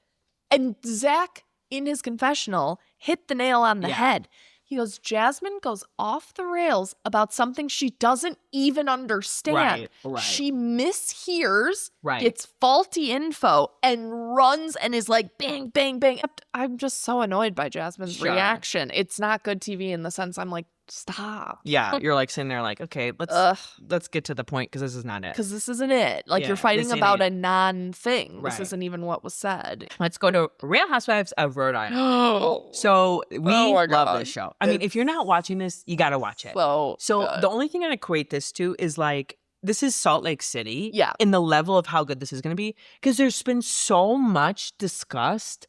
And Zach, in his confessional, hit the nail on the head. He goes, Jasmine goes off the rails about something she doesn't even understand. Right. She mishears, gets faulty info, and runs and is like, bang, bang, bang. I'm just so annoyed by Jasmine's reaction. It's not good TV in the sense I'm like, stop. Yeah, you're like sitting there like, okay, let's get to the point because this is not it. Because this isn't it. Like, you're fighting about a non-thing. This isn't even what was said. Let's go to Real Housewives of Rhode Island. So we love this show. I mean, if you're not watching this, you got to watch it. So the only thing I equate this to is like, this is Salt Lake City. Yeah. In the level of how good this is going to be. Because there's been so much discussed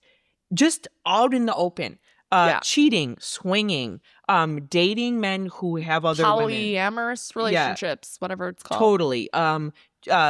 just out in the open cheating, swinging, dating men who have other polyamorous relationships, whatever it's called. Totally.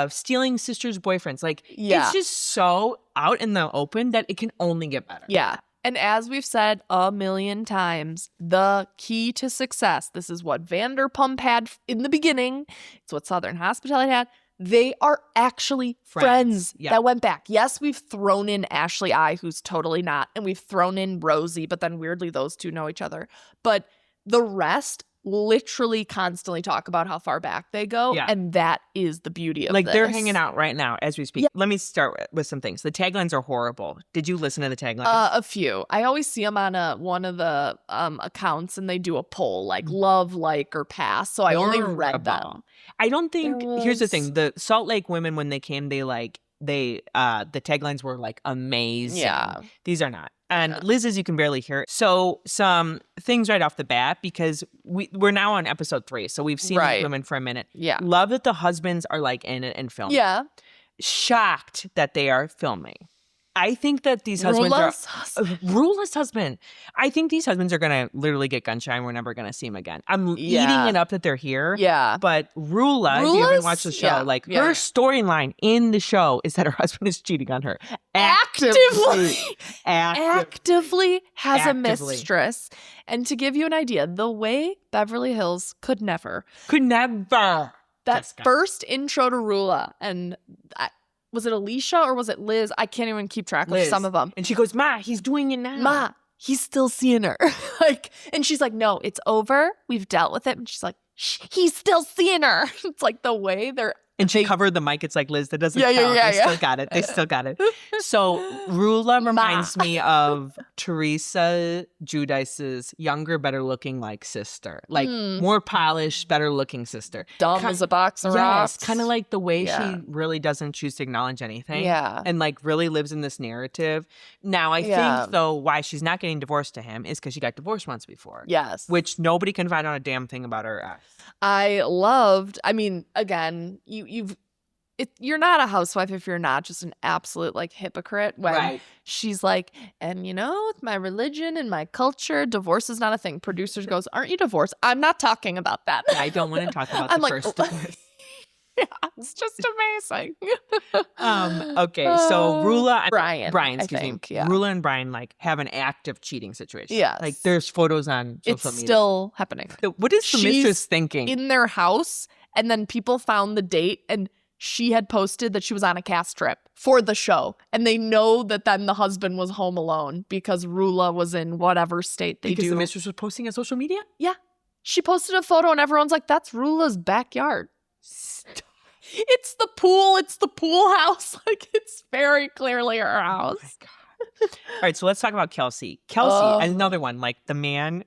Stealing sisters' boyfriends. Like, it's just so out in the open that it can only get better. Yeah. And as we've said a million times, the key to success, this is what Vanderpump had in the beginning. It's what Southern Hospitality had. They are actually friends that went back. Yes, we've thrown in Ashley I, who's totally not, and we've thrown in Rosie, but then weirdly those two know each other. But the rest literally constantly talk about how far back they go, and that is the beauty of this. They're hanging out right now as we speak. Let me start with some things. The taglines are horrible. Did you listen to the taglines? A few. I always see them on one of the accounts, and they do a poll like love, like, or pass. So I only read them. I don't think. Here's the thing: the Salt Lake women, when they came, the taglines were like amazing. Yeah, these are not. And Liz's, you can barely hear it. So some things right off the bat, because we're now on episode 3, so we've seen these women for a minute. Yeah, love that the husbands are like in it and filming. Yeah, shocked that they are filming. I think that these husbands Rulla's husband. I think these husbands are gonna literally get gun shy and we're never gonna see him again. I'm eating it up that they're here. Yeah. But Rulla, if you haven't watched the show, her storyline in the show is that her husband is cheating on her. Actively has a mistress. And to give you an idea, the way Beverly Hills could never. That first intro to Rulla, and was it Alicia or was it Liz? I can't even keep track of some of them. And she goes, Ma, he's doing it now. Ma, he's still seeing her. And she's like, no, it's over. We've dealt with it. And she's like, he's still seeing her. It's like the way they're. And she covered the mic. It's like, Liz, that doesn't count. They still got it. They still got it. So Rulla reminds me of Teresa Giudice's younger, better looking like sister. Like more polished, better looking sister. Dumb as a box of rocks. Kind of like the way she really doesn't choose to acknowledge anything. Yeah. And like really lives in this narrative. Now, I think though why she's not getting divorced to him is because she got divorced once before. Yes. Which nobody can find out a damn thing about her ex. I mean, again, you're not a housewife if you're not just an absolute like hypocrite when she's like, and with my religion and my culture, divorce is not a thing. Producers goes, aren't you divorced? I'm not talking about that. I don't want to talk about the first divorce. Yeah, it's just amazing. Okay, so Rulla and Brian, excuse me. Rulla and Brian like have an active cheating situation. Yeah, like there's photos on social media. It's still happening. What is the mistress thinking? In their house, and then people found the date, and she had posted that she was on a cast trip for the show, and they know that then the husband was home alone because Rulla was in whatever state they do. Because the mistress was posting on social media. Yeah, she posted a photo, and everyone's like, "That's Rulla's backyard." It's the pool house. Like, it's very clearly her house. Oh my God. All right, so let's talk about Kelsey. Another one, like the man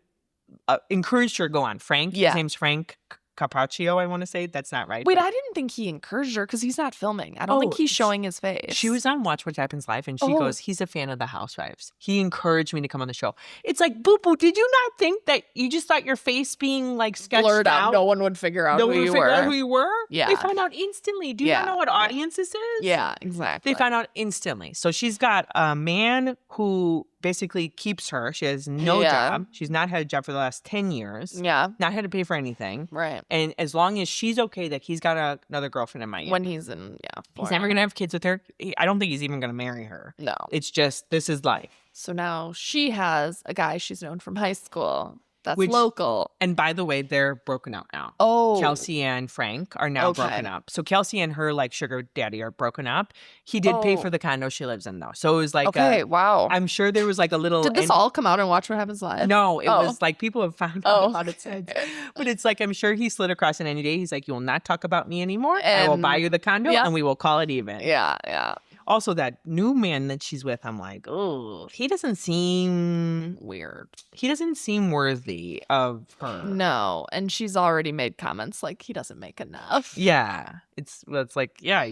encouraged her to go on. Frank, his name's Frank Carpaccio, I want to say. That's not right. Wait, I didn't think he encouraged her because he's not filming. I don't think he's showing his face. She was on Watch What Happens Live, and she goes, he's a fan of the Housewives. He encouraged me to come on the show. It's like, boo-boo, did you not think that you just thought your face being like sketched blurred out? No one would figure out who you were. Yeah. They find out instantly. Do you not know what audience this is? Yeah, exactly. They find out instantly. So she's got a man who basically keeps her. She has no job. She's not had a job for the last 10 years. Yeah. Not had to pay for anything. Right. And as long as she's okay that he's got another girlfriend in Miami. When he's in, he's never going to have kids with her. I don't think he's even going to marry her. No. It's just, this is life. So now she has a guy she's known from high school. That's local. And by the way, they're broken out now. Oh. Kelsey and Frank are now broken up. So Kelsey and her like sugar daddy are broken up. He did pay for the condo she lives in though. So it was like wow. I'm sure there was like a little Did this all come out and Watch What Happens Live? No, it was like people have found out about it since. But it's like I'm sure he slid across in any day. He's like, you will not talk about me anymore. I will buy you the condo and we will call it even. Yeah, yeah. Also, that new man that she's with, I'm like, oh, he doesn't seem weird. He doesn't seem worthy of her. No, and she's already made comments like he doesn't make enough. Yeah, it's like, yeah.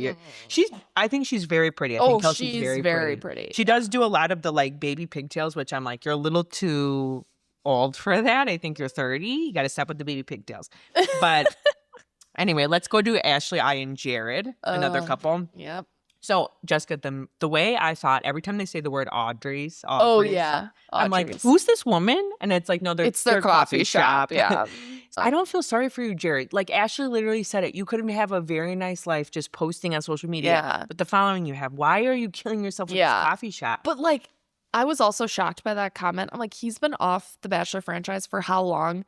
I think she's very pretty. I think Kelsey's she's very pretty. She does do a lot of the like baby pigtails, which I'm like, you're a little too old for that. I think you're 30. You got to stop with the baby pigtails. But anyway, let's go to Ashley I and Jared, another couple. Yep. So, Jessica, the way I thought, every time they say the word Audrey's, Oh, yeah. I'm like, Audrey's. who's this woman? And it's like, no, It's their coffee shop. Yeah. I don't feel sorry for you, Jared. Like, Ashley literally said it. You could have a very nice life just posting on social media. Yeah. But the following you have, why are you killing yourself with this coffee shop? But, like, I was also shocked by that comment. I'm like, he's been off the Bachelor franchise for how long?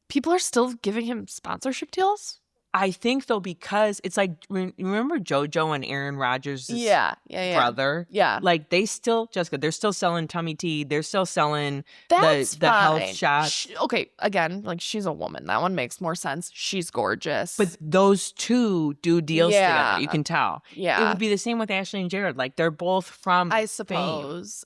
People are still giving him sponsorship deals? I think, though, because it's like, remember JoJo and Aaron Rodgers' brother? Yeah. Like, they still, Jessica, they're still selling tummy tea. They're still selling That's the fine. health shop. Okay, again, like, she's a woman. That one makes more sense. She's gorgeous. But those two do deals together. You can tell. Yeah. It would be the same with Ashley and Jared. Like, they're both from I suppose.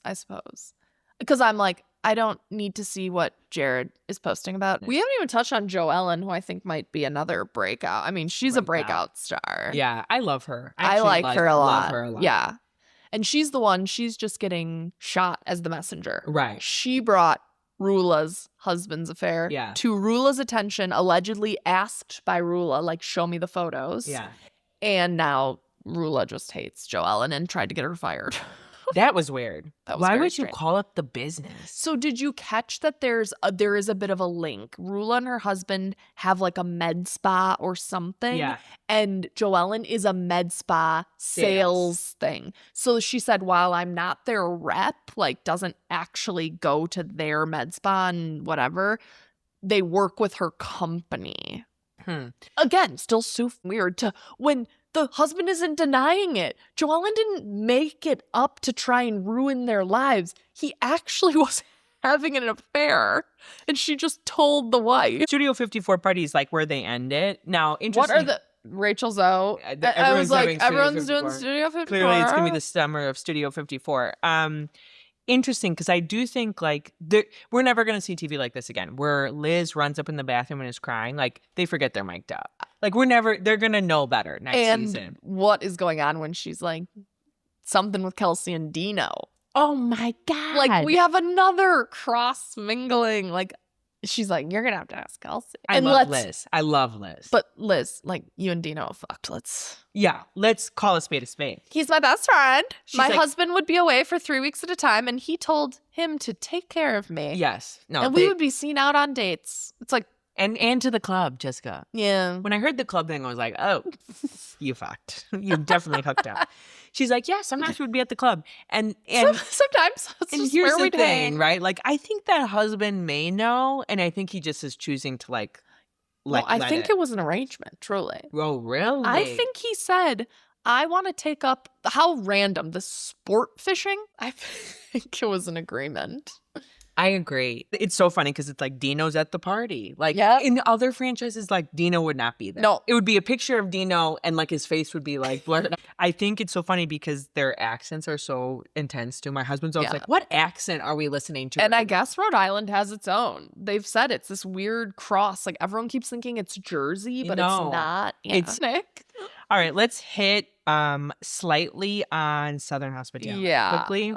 Because I'm like, I don't need to see what Jared is posting about. We haven't even touched on Joellen, who I think might be another breakout. I mean, she's a breakout star. Yeah, I love her. I like her a lot. Love her a lot. Yeah. And she's the one, she's just getting shot as the messenger. Right. She brought Rulla's husband's affair to Rulla's attention, allegedly asked by Rulla, like, show me the photos. Yeah. And now Rulla just hates Joellen and tried to get her fired. That was weird. Why would you strange. call up the business? So did you catch that there is a bit of a link? Rulla and her husband have like a med spa or something. Yeah. And Joellen is a med spa sales thing. So she said, while I'm not their rep, like doesn't actually go to their med spa and whatever, they work with her company. Again, still so weird to when the husband isn't denying it. Joellen didn't make it up to try and ruin their lives. He actually was having an affair, and she just told the wife. Studio 54 party is like where they end it. Now, interesting. What are the Rachel's out? I was like, everyone's doing Studio 54. Clearly, it's gonna be the summer of Studio 54. Interesting, because I do think like we're never gonna see TV like this again, where Liz runs up in the bathroom and is crying. Like they forget they're mic'd up. Like they're gonna know better next season. What is going on when she's like something with Kelsey and Dino? Oh my God! Like we have another cross mingling. Like she's like, you're gonna have to ask Kelsey. I love Liz. I love Liz. But Liz, like you and Dino fucked. Let's call a spade a spade. He's my best friend. She's my like, husband would be away for 3 weeks at a time, and he told him to take care of me. Yes. No. And we would be seen out on dates. It's like and to the club, Jessica. Yeah. When I heard the club thing, I was like, oh, you fucked. You definitely hooked up. She's like, yeah, sometimes we'd be at the club. And sometimes that's and just here's where the we'd thing, hang. right? Like, I think that husband may know, and I think he just is choosing to I think it was an arrangement, truly. Oh, really? I think he said, I want to take up, how random, the sport fishing? I think it was an agreement. I agree. It's so funny because it's like Dino's at the party. Like in other franchises, like Dino would not be there. No. It would be a picture of Dino and like his face would be like blurred. I think it's so funny because their accents are so intense too. My husband's always like, what accent are we listening to? And I guess Rhode Island has its own. They've said it's this weird cross. Like everyone keeps thinking it's Jersey, but it's not. Yeah. It's Nick. All right, let's hit slightly on Southern Hospitality quickly.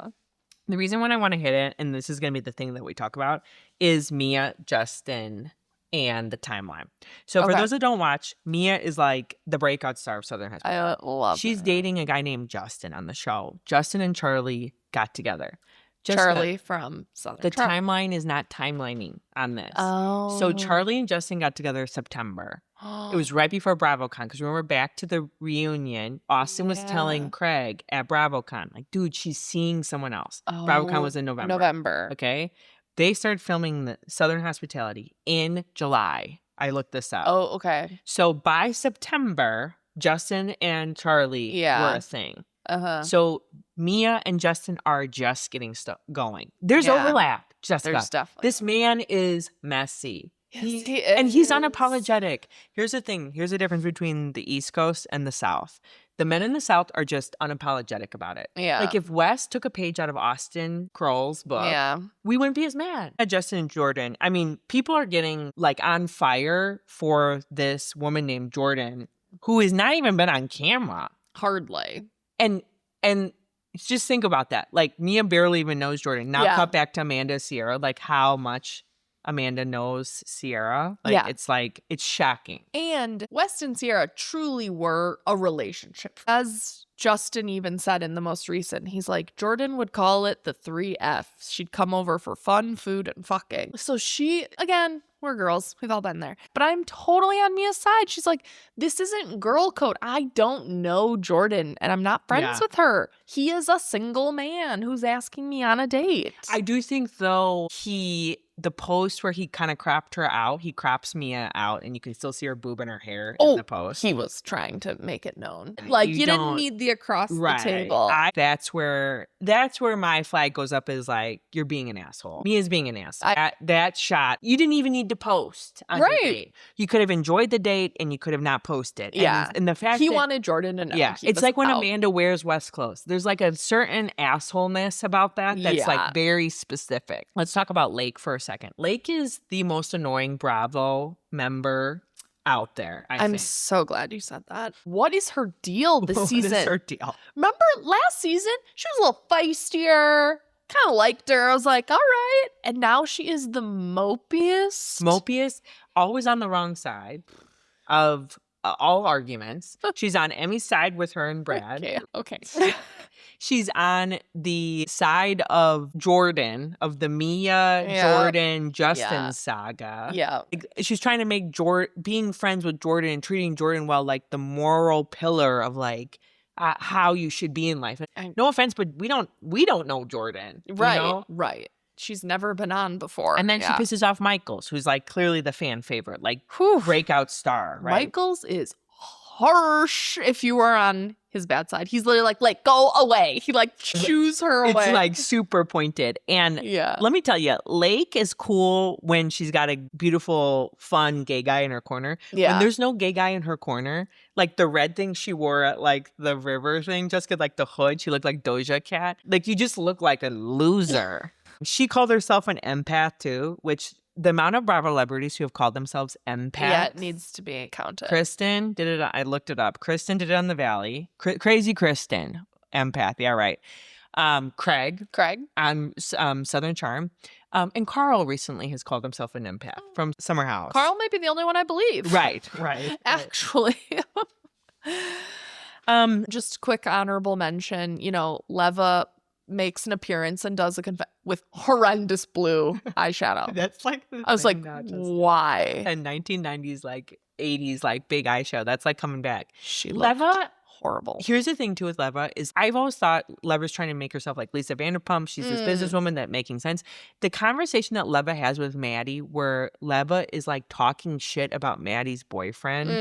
The reason why I want to hit it, and this is going to be the thing that we talk about, is Mia, Justin, and the timeline. So for those that don't watch, Mia is like the breakout star of Southern Hospitality. I love She's dating a guy named Justin on the show. Justin and Charlie got together. Charlie from Southern. The timeline is not timelining on this. Oh. So Charlie and Justin got together September. It was right before BravoCon, because remember back to the reunion, Austin was telling Craig at BravoCon, like, dude, she's seeing someone else. BravoCon was in November. Okay. They started filming the Southern Hospitality in July. I looked this up. Oh, okay. So by September, Justin and Charlie were a thing. So Mia and Justin are just getting going. There's overlap, Jessica. There's definitely. This man is messy. Yes, he is. And he's unapologetic. Here's the thing. Here's the difference between the East Coast and the South. The men in the South are just unapologetic about it. Yeah. Like if Wes took a page out of Austin Kroll's book, we wouldn't be as mad at Justin and Jordan. I mean, people are getting like on fire for this woman named Jordan who has not even been on camera. Hardly. And just think about that. Like Mia barely even knows Jordan. Now cut back to Amanda Ciara, like how much Amanda knows Ciara. It's shocking. And West and Ciara truly were a relationship. As Justin even said in the most recent, he's like, Jordan would call it the 3 Fs. She'd come over for fun, food, and fucking. So she, again, we're girls. We've all been there. But I'm totally on Mia's side. She's like, this isn't girl code. I don't know Jordan, and I'm not friends with her. He is a single man who's asking me on a date. I do think, though, the post where he kind of cropped her out, he crops Mia out, and you can still see her boob and her hair in the post. He was trying to make it known. Like, you didn't need the across the table. That's where my flag goes up, is like, you're being an asshole. Mia's being an asshole. That shot, you didn't even need to post on the date. You could have enjoyed the date, and you could have not posted. And the fact he wanted Jordan to know. Yeah, it's like when Amanda wears West clothes. There's like a certain assholeness about that's like very specific. Let's talk about Lake for a second. Lake is the most annoying Bravo member out there. I'm so glad you said that. What is her deal this season? What is her deal? Remember last season? She was a little feistier. Kind of liked her. I was like, all right. And now she is the mopiest. Mopiest, always on the wrong side of all arguments. She's on Emmy's side with her and Brad. Okay. She's on the side of Jordan, of the Mia, Jordan, Justin saga. Yeah. She's trying to make being friends with Jordan and treating Jordan well like the moral pillar of like how you should be in life. No offense, but we don't know Jordan. Right. You know? Right. She's never been on before. And then she pisses off Michaels, who's like clearly the fan favorite, like breakout star. Right? Michaels is harsh if you were on his bad side. He's literally like, go away. He like shoos her away. It's like super pointed. And let me tell you, Lake is cool when she's got a beautiful, fun gay guy in her corner. Yeah. When there's no gay guy in her corner, like the red thing she wore at like the river thing, just like the hood, she looked like Doja Cat. Like you just look like a loser. She called herself an empath too, which the amount of Bravo celebrities who have called themselves empaths. Yeah, it needs to be counted. Kristen did it. I looked it up. Kristen did it on the Valley. Crazy Kristen, empath. Yeah, right. Craig on Southern Charm. And Carl recently has called himself an empath from Summer House. Carl might be the only one I believe. Right. Actually. Just quick honorable mention, Leva makes an appearance and does with horrendous blue eyeshadow. That's like I was like, why? And 1990s, like 80s, like big eyeshadow. That's like coming back. She Leva horrible. Here's the thing too with Leva is I've always thought Leva's trying to make herself like Lisa Vanderpump. She's this businesswoman that making sense. The conversation that Leva has with Maddie, where Leva is like talking shit about Maddie's boyfriend.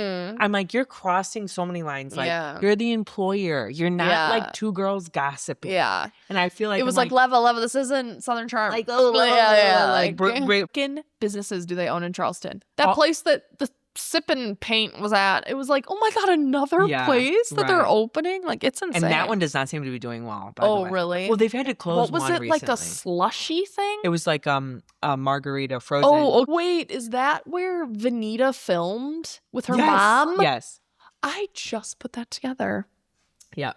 I'm like, you're crossing so many lines. Like you're the employer. You're not like two girls gossiping. Yeah. And I feel like it was like Leva, this isn't Southern Charm. Like businesses do they own in Charleston? That place that the Sippin' Paint was at. It was like, oh my god, another place that they're opening. Like it's insane. And that one does not seem to be doing well. By the way. Really? Well, they've had to close. What was it recently. like a slushy thing? It was like a margarita frozen. Oh wait, is that where Vanita filmed with her mom? Yes. I just put that together. Yeah.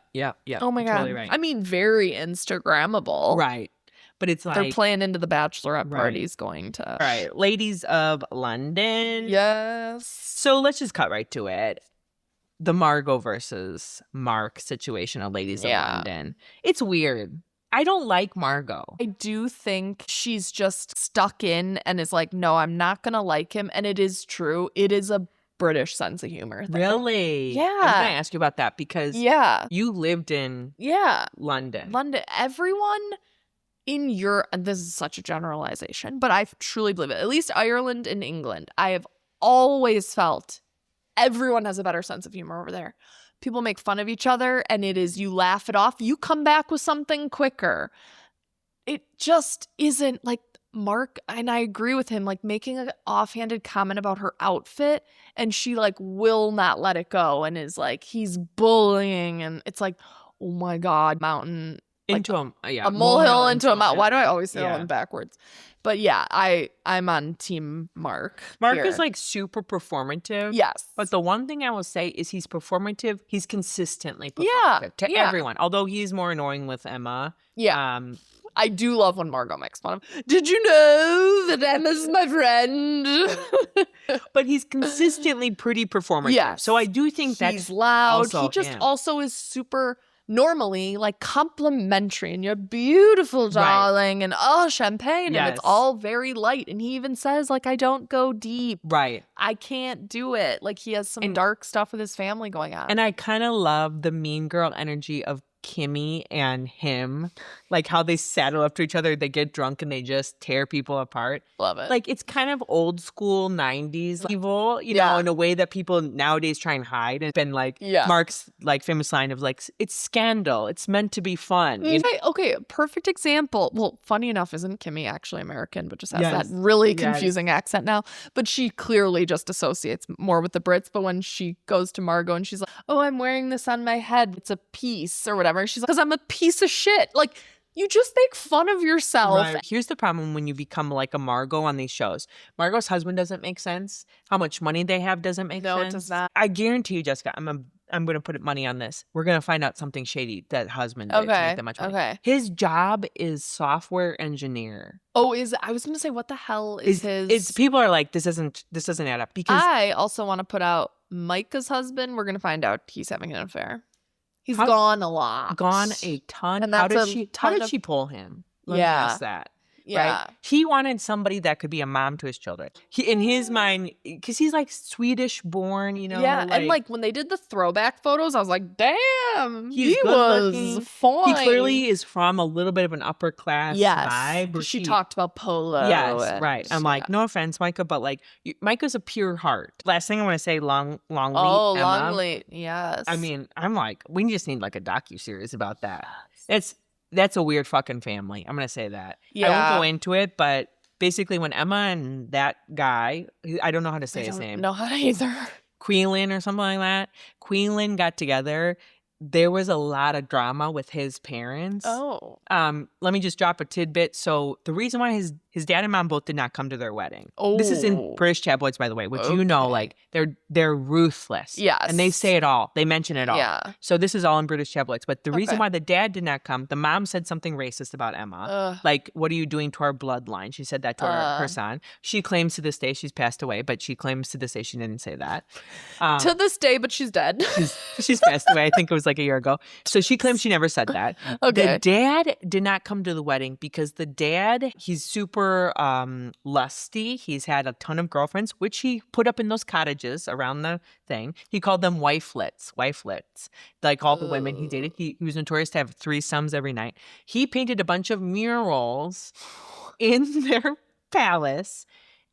Oh my god. Totally right. I mean, very Instagrammable. Right. But it's like they're playing into the bachelorette parties going to. Right. Ladies of London. Yes. So let's just cut right to it. The Margot versus Mark situation of Ladies of London. It's weird. I don't like Margot. I do think she's just stuck in and is like, no, I'm not going to like him. And it is true. It is a British sense of humor thing. Really? Yeah. I'm going to ask you about that because you lived in London. Everyone in Europe, and this is such a generalization, but I truly believe it. At least Ireland and England, I have always felt everyone has a better sense of humor over there. People make fun of each other, and it is you laugh it off. You come back with something quicker. It just isn't like Mark, and I agree with him, like making an offhanded comment about her outfit, and she like will not let it go, and is like he's bullying, and it's like, oh my god, mountain. Into a molehill into a mountain. Why do I always say them backwards? But yeah, I'm on team Mark. Mark is like super performative. Yes. But the one thing I will say is he's performative. He's consistently performative to everyone. Although he's more annoying with Emma. Yeah. I do love when Margot makes fun of him. Did you know that Emma's my friend? But he's consistently pretty performative. Yes. So I do think that's he's loud. also He just him. also is super normally like complimentary and you're beautiful, darling, and champagne, and it's all very light. And he even says, like, I don't go deep. Right. I can't do it. Like, he has some dark stuff with his family going on. And I kind of love the mean girl energy of Kimmy and him, like how they saddle up to each other, they get drunk and they just tear people apart. Love it. Like, it's kind of old school 90s evil, you know, in a way that people nowadays try and hide. And been like Mark's like famous line of like, it's scandal, it's meant to be fun. You know? Okay, a perfect example. Well, funny enough, isn't Kimmy actually American, but just has that really confusing accent now? But she clearly just associates more with the Brits. But when she goes to Margot and she's like, oh, I'm wearing this on my head, it's a piece or whatever. She's like, because I'm a piece of shit. Like, you just make fun of yourself. Right. Here's the problem when you become like a Margot on these shows. Margot's husband doesn't make sense. How much money they have doesn't make sense. No, it does not. I guarantee you, Jessica, I'm going to put money on this. We're going to find out something shady that husband did to make that much money. Okay. His job is software engineer. Oh, I was going to say, what the hell is his? People are like, this doesn't add up. Because I also want to put out Micah's husband. We're going to find out he's having an affair. He's gone a lot. Gone a ton. And how did she pull him? Let me ask that. Yeah. Right? He wanted somebody that could be a mom to his children. In his mind, because he's like Swedish born, you know. Yeah, and like when they did the throwback photos, I was like, damn, he was fine. He clearly is from a little bit of an upper class vibe. She talked about polo. Yes, right. I'm like, no offense, Micah, but like, Micah's a pure heart. Last thing I want to say, Longleat Emma. Longleat, yes. I mean, I'm like, we just need like a docuseries about that. That's a weird fucking family. I'm going to say that. Yeah. I won't go into it, but basically when Emma and that guy, I don't know how to say his name. I don't know how to either. Queelan or something like that. Queelan got together. There was a lot of drama with his parents. Oh. Let me just drop a tidbit. So the reason why his dad and mom both did not come to their wedding. Oh. This is in British tabloids, by the way, which you know, like they're ruthless. Yes. And they say it all. They mention it all. Yeah. So this is all in British tabloids. But the reason why the dad did not come, the mom said something racist about Emma. Like, what are you doing to our bloodline? She said that to her son. She claims to this day she's passed away, but she claims to this day she didn't say that. To this day, but she's dead. She's passed away. I think it was like a year ago. So she claims she never said that. Okay. The dad did not come to the wedding because the dad, he's super lusty. He's had a ton of girlfriends, which he put up in those cottages around the thing. He called them wifelets. Like all the women he dated. He was notorious to have threesomes every night. He painted a bunch of murals in their palace,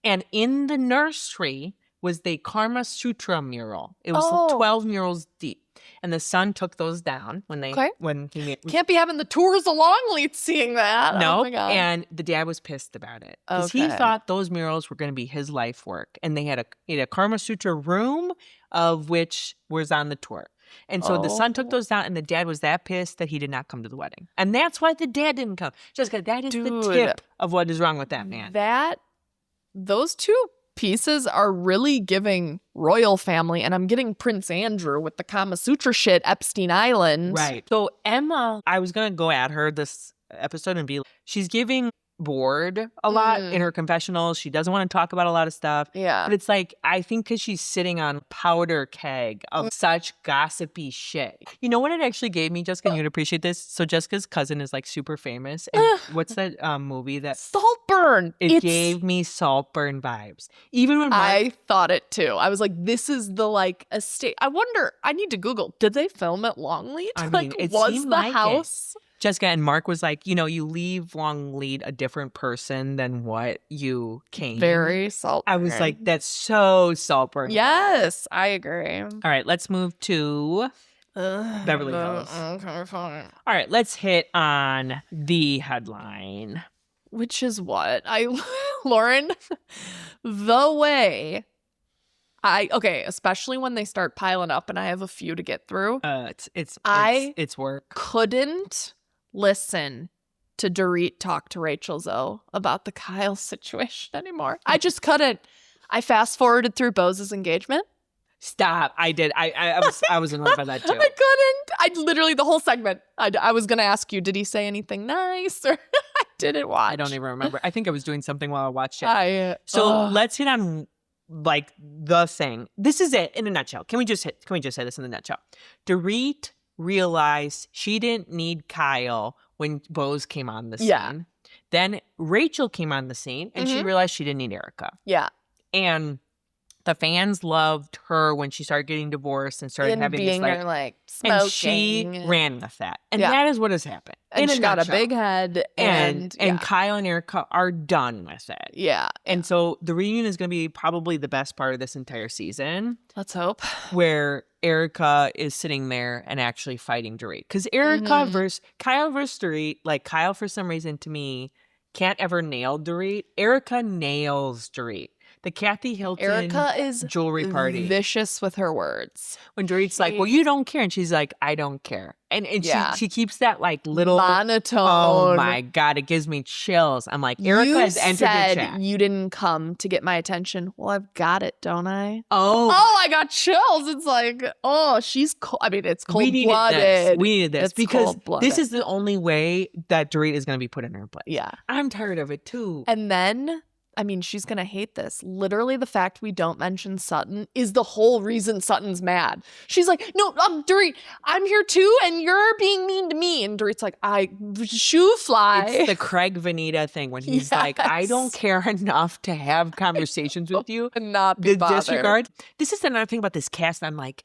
and in the nursery was the Kama Sutra mural. It was 12 murals deep. And the son took those down when he can't be having the tours of Longleat seeing that. No, oh my God. And the dad was pissed about it because he thought those murals were going to be his life work, and they had a Kama Sutra room of which was on the tour. And so the son took those down, and the dad was that pissed that he did not come to the wedding, and that's why the dad didn't come. Jessica, that is the tip of what is wrong with that man. Those two pieces are really giving royal family, and I'm getting Prince Andrew with the Kama Sutra shit, Epstein Island. Right. So Emma, I was going to go at her this episode and be like, she's giving bored a lot in her confessionals. She doesn't want to talk about a lot of stuff. Yeah. But it's like, I think because she's sitting on powder keg of such gossipy shit. You know what it actually gave me, Jessica, and you'd appreciate this? So Jessica's cousin is like super famous. And what's that movie that? Saltburn. It gave me Saltburn vibes. Even when I thought it too. I was like, this is the like estate. I wonder, I need to Google, did they film at Longleat? I mean, like, it was seemed the like house? Jessica and Mark was like, you leave Longleat a different person than what you came. Very Saltburn. I was like, that's so Saltburn. Yes, I agree. All right, let's move to Beverly Hills. Okay, fine. All right, let's hit on the headline. Which is what? Lauren, the way especially when they start piling up and I have a few to get through. It's work. Couldn't listen to Dorit talk to Rachel Zoe about the Kyle situation anymore. I just couldn't. I fast forwarded through Bose's engagement. Stop. I did. I was annoyed by that too. I couldn't. I literally, the whole segment, I was going to ask you, did he say anything nice? Or I didn't watch. I don't even remember. I think I was doing something while I watched it. Let's hit on like the thing. This is it in a nutshell. Can we just say this in a nutshell? Dorit realized she didn't need Kyle when Bose came on the scene. Yeah. Then Rachel came on the scene and she realized she didn't need Erica. Yeah. And the fans loved her when she started getting divorced and started having being this like smoking. and she ran with that. And that is what has happened. And she got a big head. And Kyle and Erica are done with it. Yeah. And so the reunion is going to be probably the best part of this entire season. Let's hope. Where Erica is sitting there and actually fighting Dorit. Because Erica versus Kyle versus Dorit, like Kyle for some reason to me can't ever nail Dorit. Erica nails Dorit. The Kathy Hilton Erica is jewelry party. Vicious with her words. When Dorit's like, well, you don't care. And she's like, I don't care. And she keeps that like little monotone. Oh my God, it gives me chills. I'm like, Erica has entered the chat. You didn't come to get my attention. Well, I've got it, don't I? Oh, I got chills. It's like, she's cold. I mean, it's cold-blooded. We needed this it's because this is the only way that Dorit is going to be put in her place. Yeah. I'm tired of it too. And then, I mean, she's going to hate this. Literally, the fact we don't mention Sutton is the whole reason Sutton's mad. She's like, no, Dorit, I'm here too, and you're being mean to me. And Dorit's like, shoe fly. It's the Craig Vanita thing when he's like, I don't care enough to have conversations with you. And not be bothered. Disregard. This is another thing about this cast. I'm like,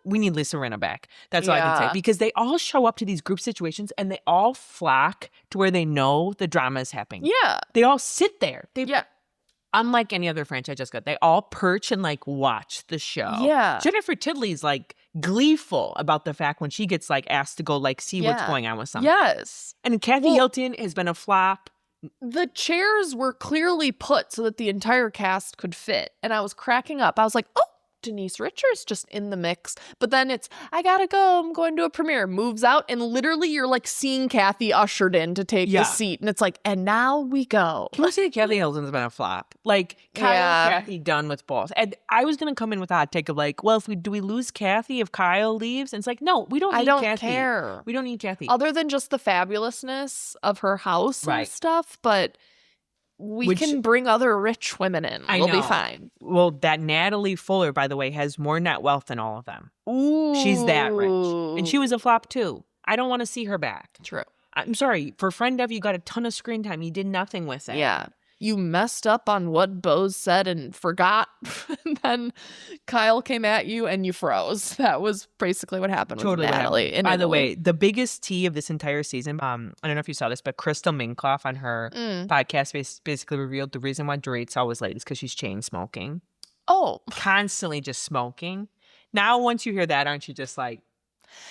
we need Lisa Rinna back. That's all I can say. Because they all show up to these group situations and they all flock to where they know the drama is happening. Yeah. They all sit there. Unlike any other franchise, Jessica, they all perch and like watch the show. Yeah. Jennifer Tidley's like gleeful about the fact when she gets like asked to go like see what's going on with something. Yes. And Kathy Hilton has been a flop. The chairs were clearly put so that the entire cast could fit. And I was cracking up. I was like, oh, Denise Richards just in the mix. But then it's, I gotta go, I'm going to a premiere, moves out, and literally you're like seeing Kathy ushered in to take the seat. And it's like, and now we go. Can we say Kathy Hilton's been a flop? Like, Kyle and Kathy done with both. And I was gonna come in with a hot take of like, well, do we lose Kathy if Kyle leaves? And it's like, no, we don't need Kathy. I don't care. We don't need Kathy. Other than just the fabulousness of her house and stuff, but we can bring other rich women in. We'll be fine. Well, that Natalie Fuller, by the way, has more net wealth than all of them. Ooh. She's that rich. And she was a flop too. I don't want to see her back. True. I'm sorry. For Friend Of, you got a ton of screen time. You did nothing with it. Yeah. You messed up on what Bose said and forgot. And then Kyle came at you and you froze. That was basically what happened with Natalie. By the way, the biggest tea of this entire season, I don't know if you saw this, but Crystal Minkoff on her podcast basically revealed the reason why Dorit's always late is because she's chain smoking. Oh. Constantly just smoking. Now, once you hear that, aren't you just like,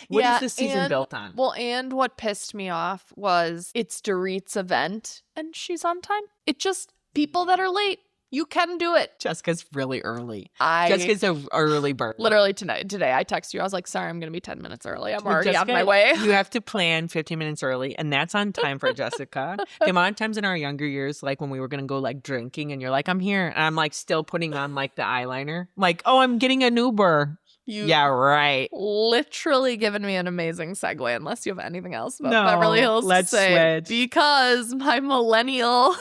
what is this season built on? Well, and what pissed me off was it's Dorit's event and she's on time. It just, people that are late, you can do it. Jessica's really early. Jessica's an early bird. Literally today, I texted you. I was like, sorry, I'm going to be 10 minutes early. I'm already on my way. You have to plan 15 minutes early, and that's on time for Jessica. The amount of times in our younger years, like when we were going to go like drinking, and you're like, I'm here, and I'm like still putting on like the eyeliner. Like, oh, I'm getting an Uber. Yeah, right. Literally given me an amazing segue, unless you have anything else about Beverly Hills to say. Switch. Because my millennial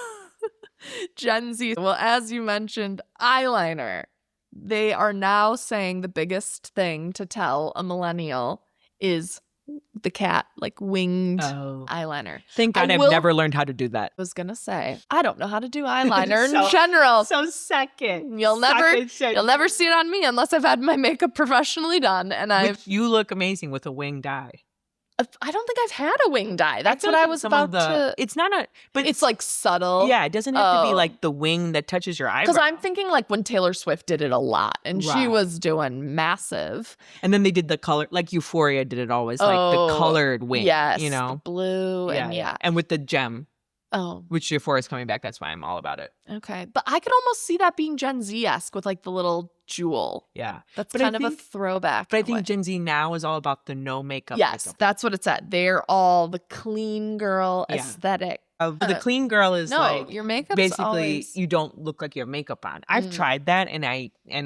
Gen Z, well, as you mentioned, eyeliner. They are now saying the biggest thing to tell a millennial is the cat, like winged eyeliner. Thank God I've never learned how to do that. I was going to say, I don't know how to do eyeliner in general. So suck it. You'll never see it on me unless I've had my makeup professionally done. And you look amazing with a winged eye. I don't think I've had a winged eye. That's what I was about to. It's not but it's like subtle. Yeah, it doesn't have to be like the wing that touches your eyebrow. Because I'm thinking like when Taylor Swift did it a lot, and she was doing massive. And then they did the color, like Euphoria did it always, like the colored wing. Yes, you know, the blue and with the gem. Oh, which Euphoria is coming back. That's why I'm all about it. Okay, but I could almost see that being Gen Z-esque with like the little jewel. Yeah, that's kind of a throwback. But I think Gen Z now is all about the no makeup. Yes, that's what it's at. They're all the clean girl aesthetic. The clean girl is No, like your makeup's basically always... you don't look like you have makeup on. I've tried that and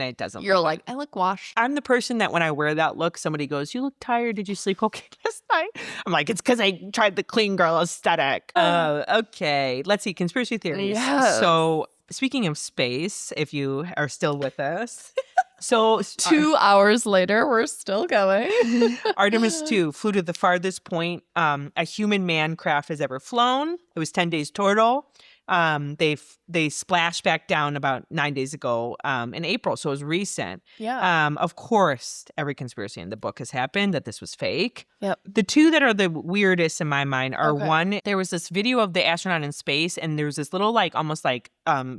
it doesn't. You're like, I look washed. I'm the person that when I wear that look, somebody goes, "You look tired. Did you sleep okay last night?" I'm like, it's because I tried the clean girl aesthetic. Okay, let's see conspiracy theories. Yes. So speaking of space, if you are still with us. So 2 hours later, we're still going. Artemis 2 flew to the farthest point a human man craft has ever flown. It was 10 days total. They splashed back down about 9 days ago in April, so it was recent. Yeah. Of course, every conspiracy in the book has happened that this was fake. Yep. The two that are the weirdest in my mind are Okay. one, there was this video of the astronaut in space, and there was this little like almost like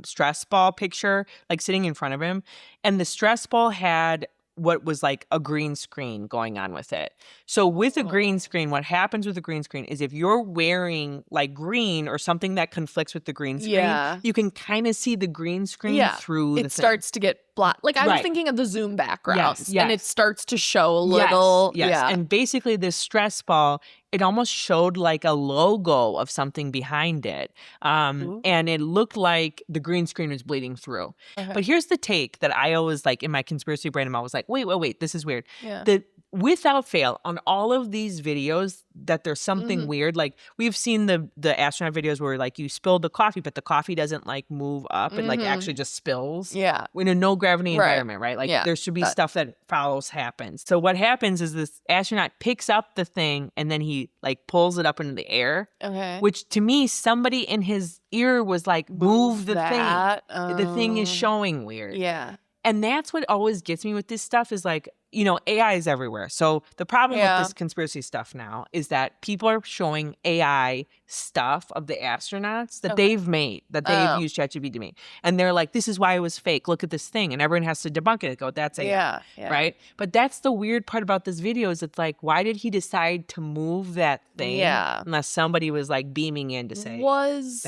stress ball picture like sitting in front of him, and the stress ball had what was like a green screen going on with it. So with a green screen, what happens with a green screen is if you're wearing like green or something that conflicts with the green screen, you can kind of see the green screen through the thing. It starts to get black. Like I was thinking of the Zoom backgrounds and it starts to show a little. Yes. Yeah. And basically this stress ball, it almost showed like a logo of something behind it. And it looked like the green screen was bleeding through. Okay. But here's the take that I always like in my conspiracy brain. I'm always like, wait, this is weird. Yeah. Without fail, on all of these videos, that there's something weird. Like we've seen the astronaut videos where like you spill the coffee, but the coffee doesn't like move up. It like actually just spills. Yeah. In a no gravity environment, right? Like there should be stuff that follows happens. So what happens is this astronaut picks up the thing and then he like pulls it up into the air. Okay. Which to me, somebody in his ear was like, move the thing. The thing is showing weird. Yeah. And that's what always gets me with this stuff is like, you know, AI is everywhere. So the problem with this conspiracy stuff now is that people are showing AI stuff of the astronauts that they've made, that they've used ChatGPT to make. And they're like, this is why it was fake. Look at this thing. And everyone has to debunk it and go, that's AI. Right? But that's the weird part about this video is it's like, why did he decide to move that thing? Yeah. Unless somebody was like beaming in to say, was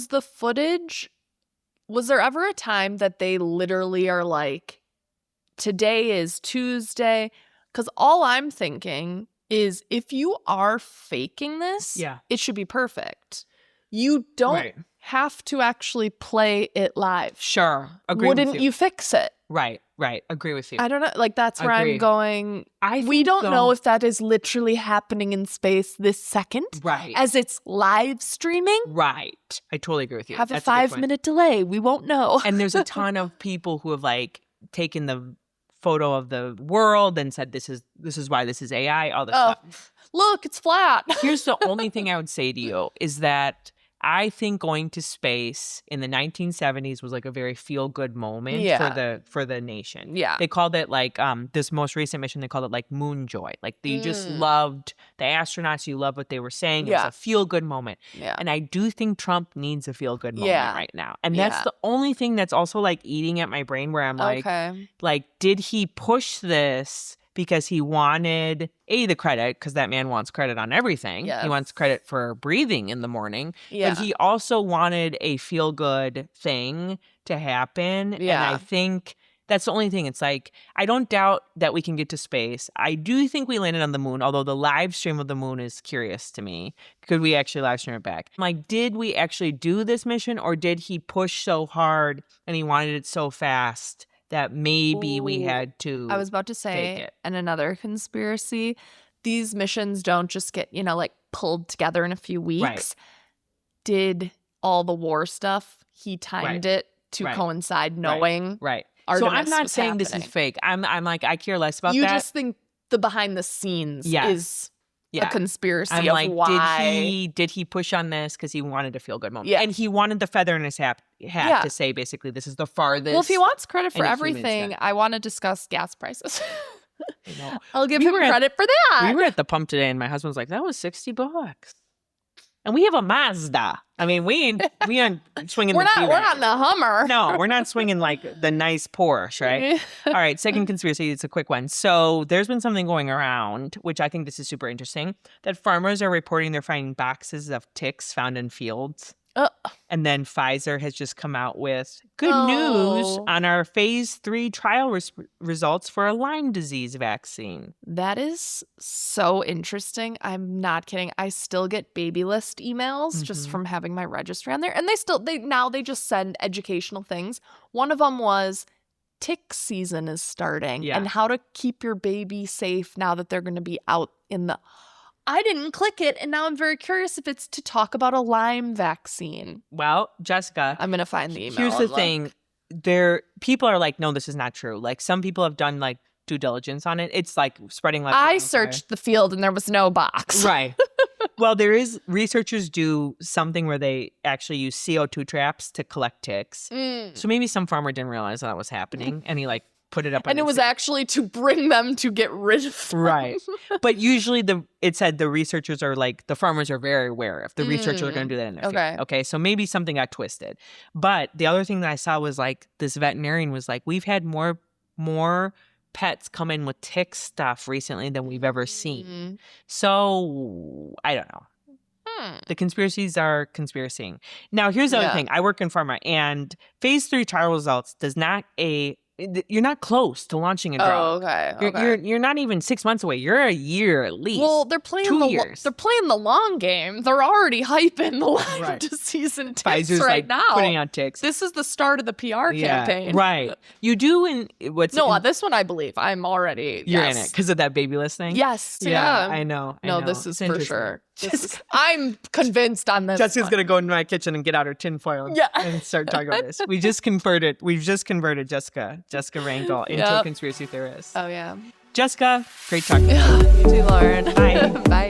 the footage... Was there ever a time that they literally are like, today is Tuesday? Because all I'm thinking is if you are faking this, it should be perfect. You don't have to actually play it live. Sure. Agree Wouldn't with you. you fix it? Right. Agree with you. I don't know. Like, that's where I'm going. We don't know if that is literally happening in space this second. Right. As it's live streaming. Right. I totally agree with you. Have a 5-minute delay. We won't know. And there's a ton of people who have like taken the photo of the world and said, this is why this is AI, all this stuff. Look, it's flat. Here's the only thing I would say to you is that I think going to space in the 1970s was like a very feel-good moment for the nation. Yeah. They called it like this most recent mission, they called it like moon joy. Like you just loved the astronauts, you loved what they were saying. It was a feel-good moment. Yeah. And I do think Trump needs a feel-good moment right now. And that's the only thing that's also like eating at my brain where I'm like, did he push this because he wanted the credit, because that man wants credit on everything. Yes. He wants credit for breathing in the morning. Yeah. But he also wanted a feel-good thing to happen. Yeah. And I think that's the only thing. It's like, I don't doubt that we can get to space. I do think we landed on the moon, although the live stream of the moon is curious to me. Could we actually live stream it back? Like, did we actually do this mission, or did he push so hard and he wanted it so fast that maybe we had to I was about to say, and another conspiracy, these missions don't just get, like pulled together in a few weeks. Right. Did all the war stuff, he timed it to coincide knowing Artemis so I'm not saying happening. This is fake. I'm like, I care less about that. You just think the behind the scenes is a conspiracy I'm of like, why. Did he push on this because he wanted a feel-good moment? Yeah. And he wanted the feather in his hat to say, basically, this is the farthest. Well, if he wants credit for everything, I want to discuss gas prices. I'll give him credit for that. We were at the pump today, and my husband was like, that was $60. And we have a Mazda. I mean, we aren't swinging we're not in the Hummer. No, we're not swinging like the nice Porsche, right? All right, second conspiracy. It's a quick one. So there's been something going around, which I think this is super interesting, that farmers are reporting they're finding boxes of ticks found in fields. And then Pfizer has just come out with good news on our phase 3 trial results for a Lyme disease vaccine. That is so interesting. I'm not kidding. I still get baby list emails just from having my registry on there. And they just send educational things. One of them was tick season is starting and how to keep your baby safe now that they're going to be out in the... I didn't click it, and now I'm very curious if it's to talk about a Lyme vaccine. Well, Jessica, I'm going to find the email. Here's the thing. People are like, no, this is not true. Like, some people have done, like, due diligence on it. It's, like, spreading like... I searched the field, and there was no box. Right. Well, researchers do something where they actually use CO2 traps to collect ticks. So maybe some farmer didn't realize that was happening, and he, like, put it up on and it was actually to bring them to get rid of them. Right. But usually it said the researchers are like, the farmers are very aware if the researchers are going to do that in their field. Okay. So maybe something got twisted. But the other thing that I saw was like, this veterinarian was like, we've had more pets come in with tick stuff recently than we've ever seen. So I don't know. The conspiracies are conspiracying. Now, here's the other thing. I work in pharma, and phase 3 trial results does not you're not close to launching a drug. You're not even 6 months away. You're a year at least. Well, they're playing 2 years. They're playing the long game. They're already hyping the Lyme disease and ticks Pfizer's right now. Putting out ticks. This is the start of the PR campaign. Right. You do this one I believe. I'm already You're in it because of that baby list thing? Yes. Yeah. I know. This is for sure. I'm convinced on this. Jessica's going to go into my kitchen and get out her tinfoil and start talking about this. We've just converted Jessica Rankle into a conspiracy theorist. Oh, yeah. Jessica, great talking to you. You too, Lauren. Bye. Bye.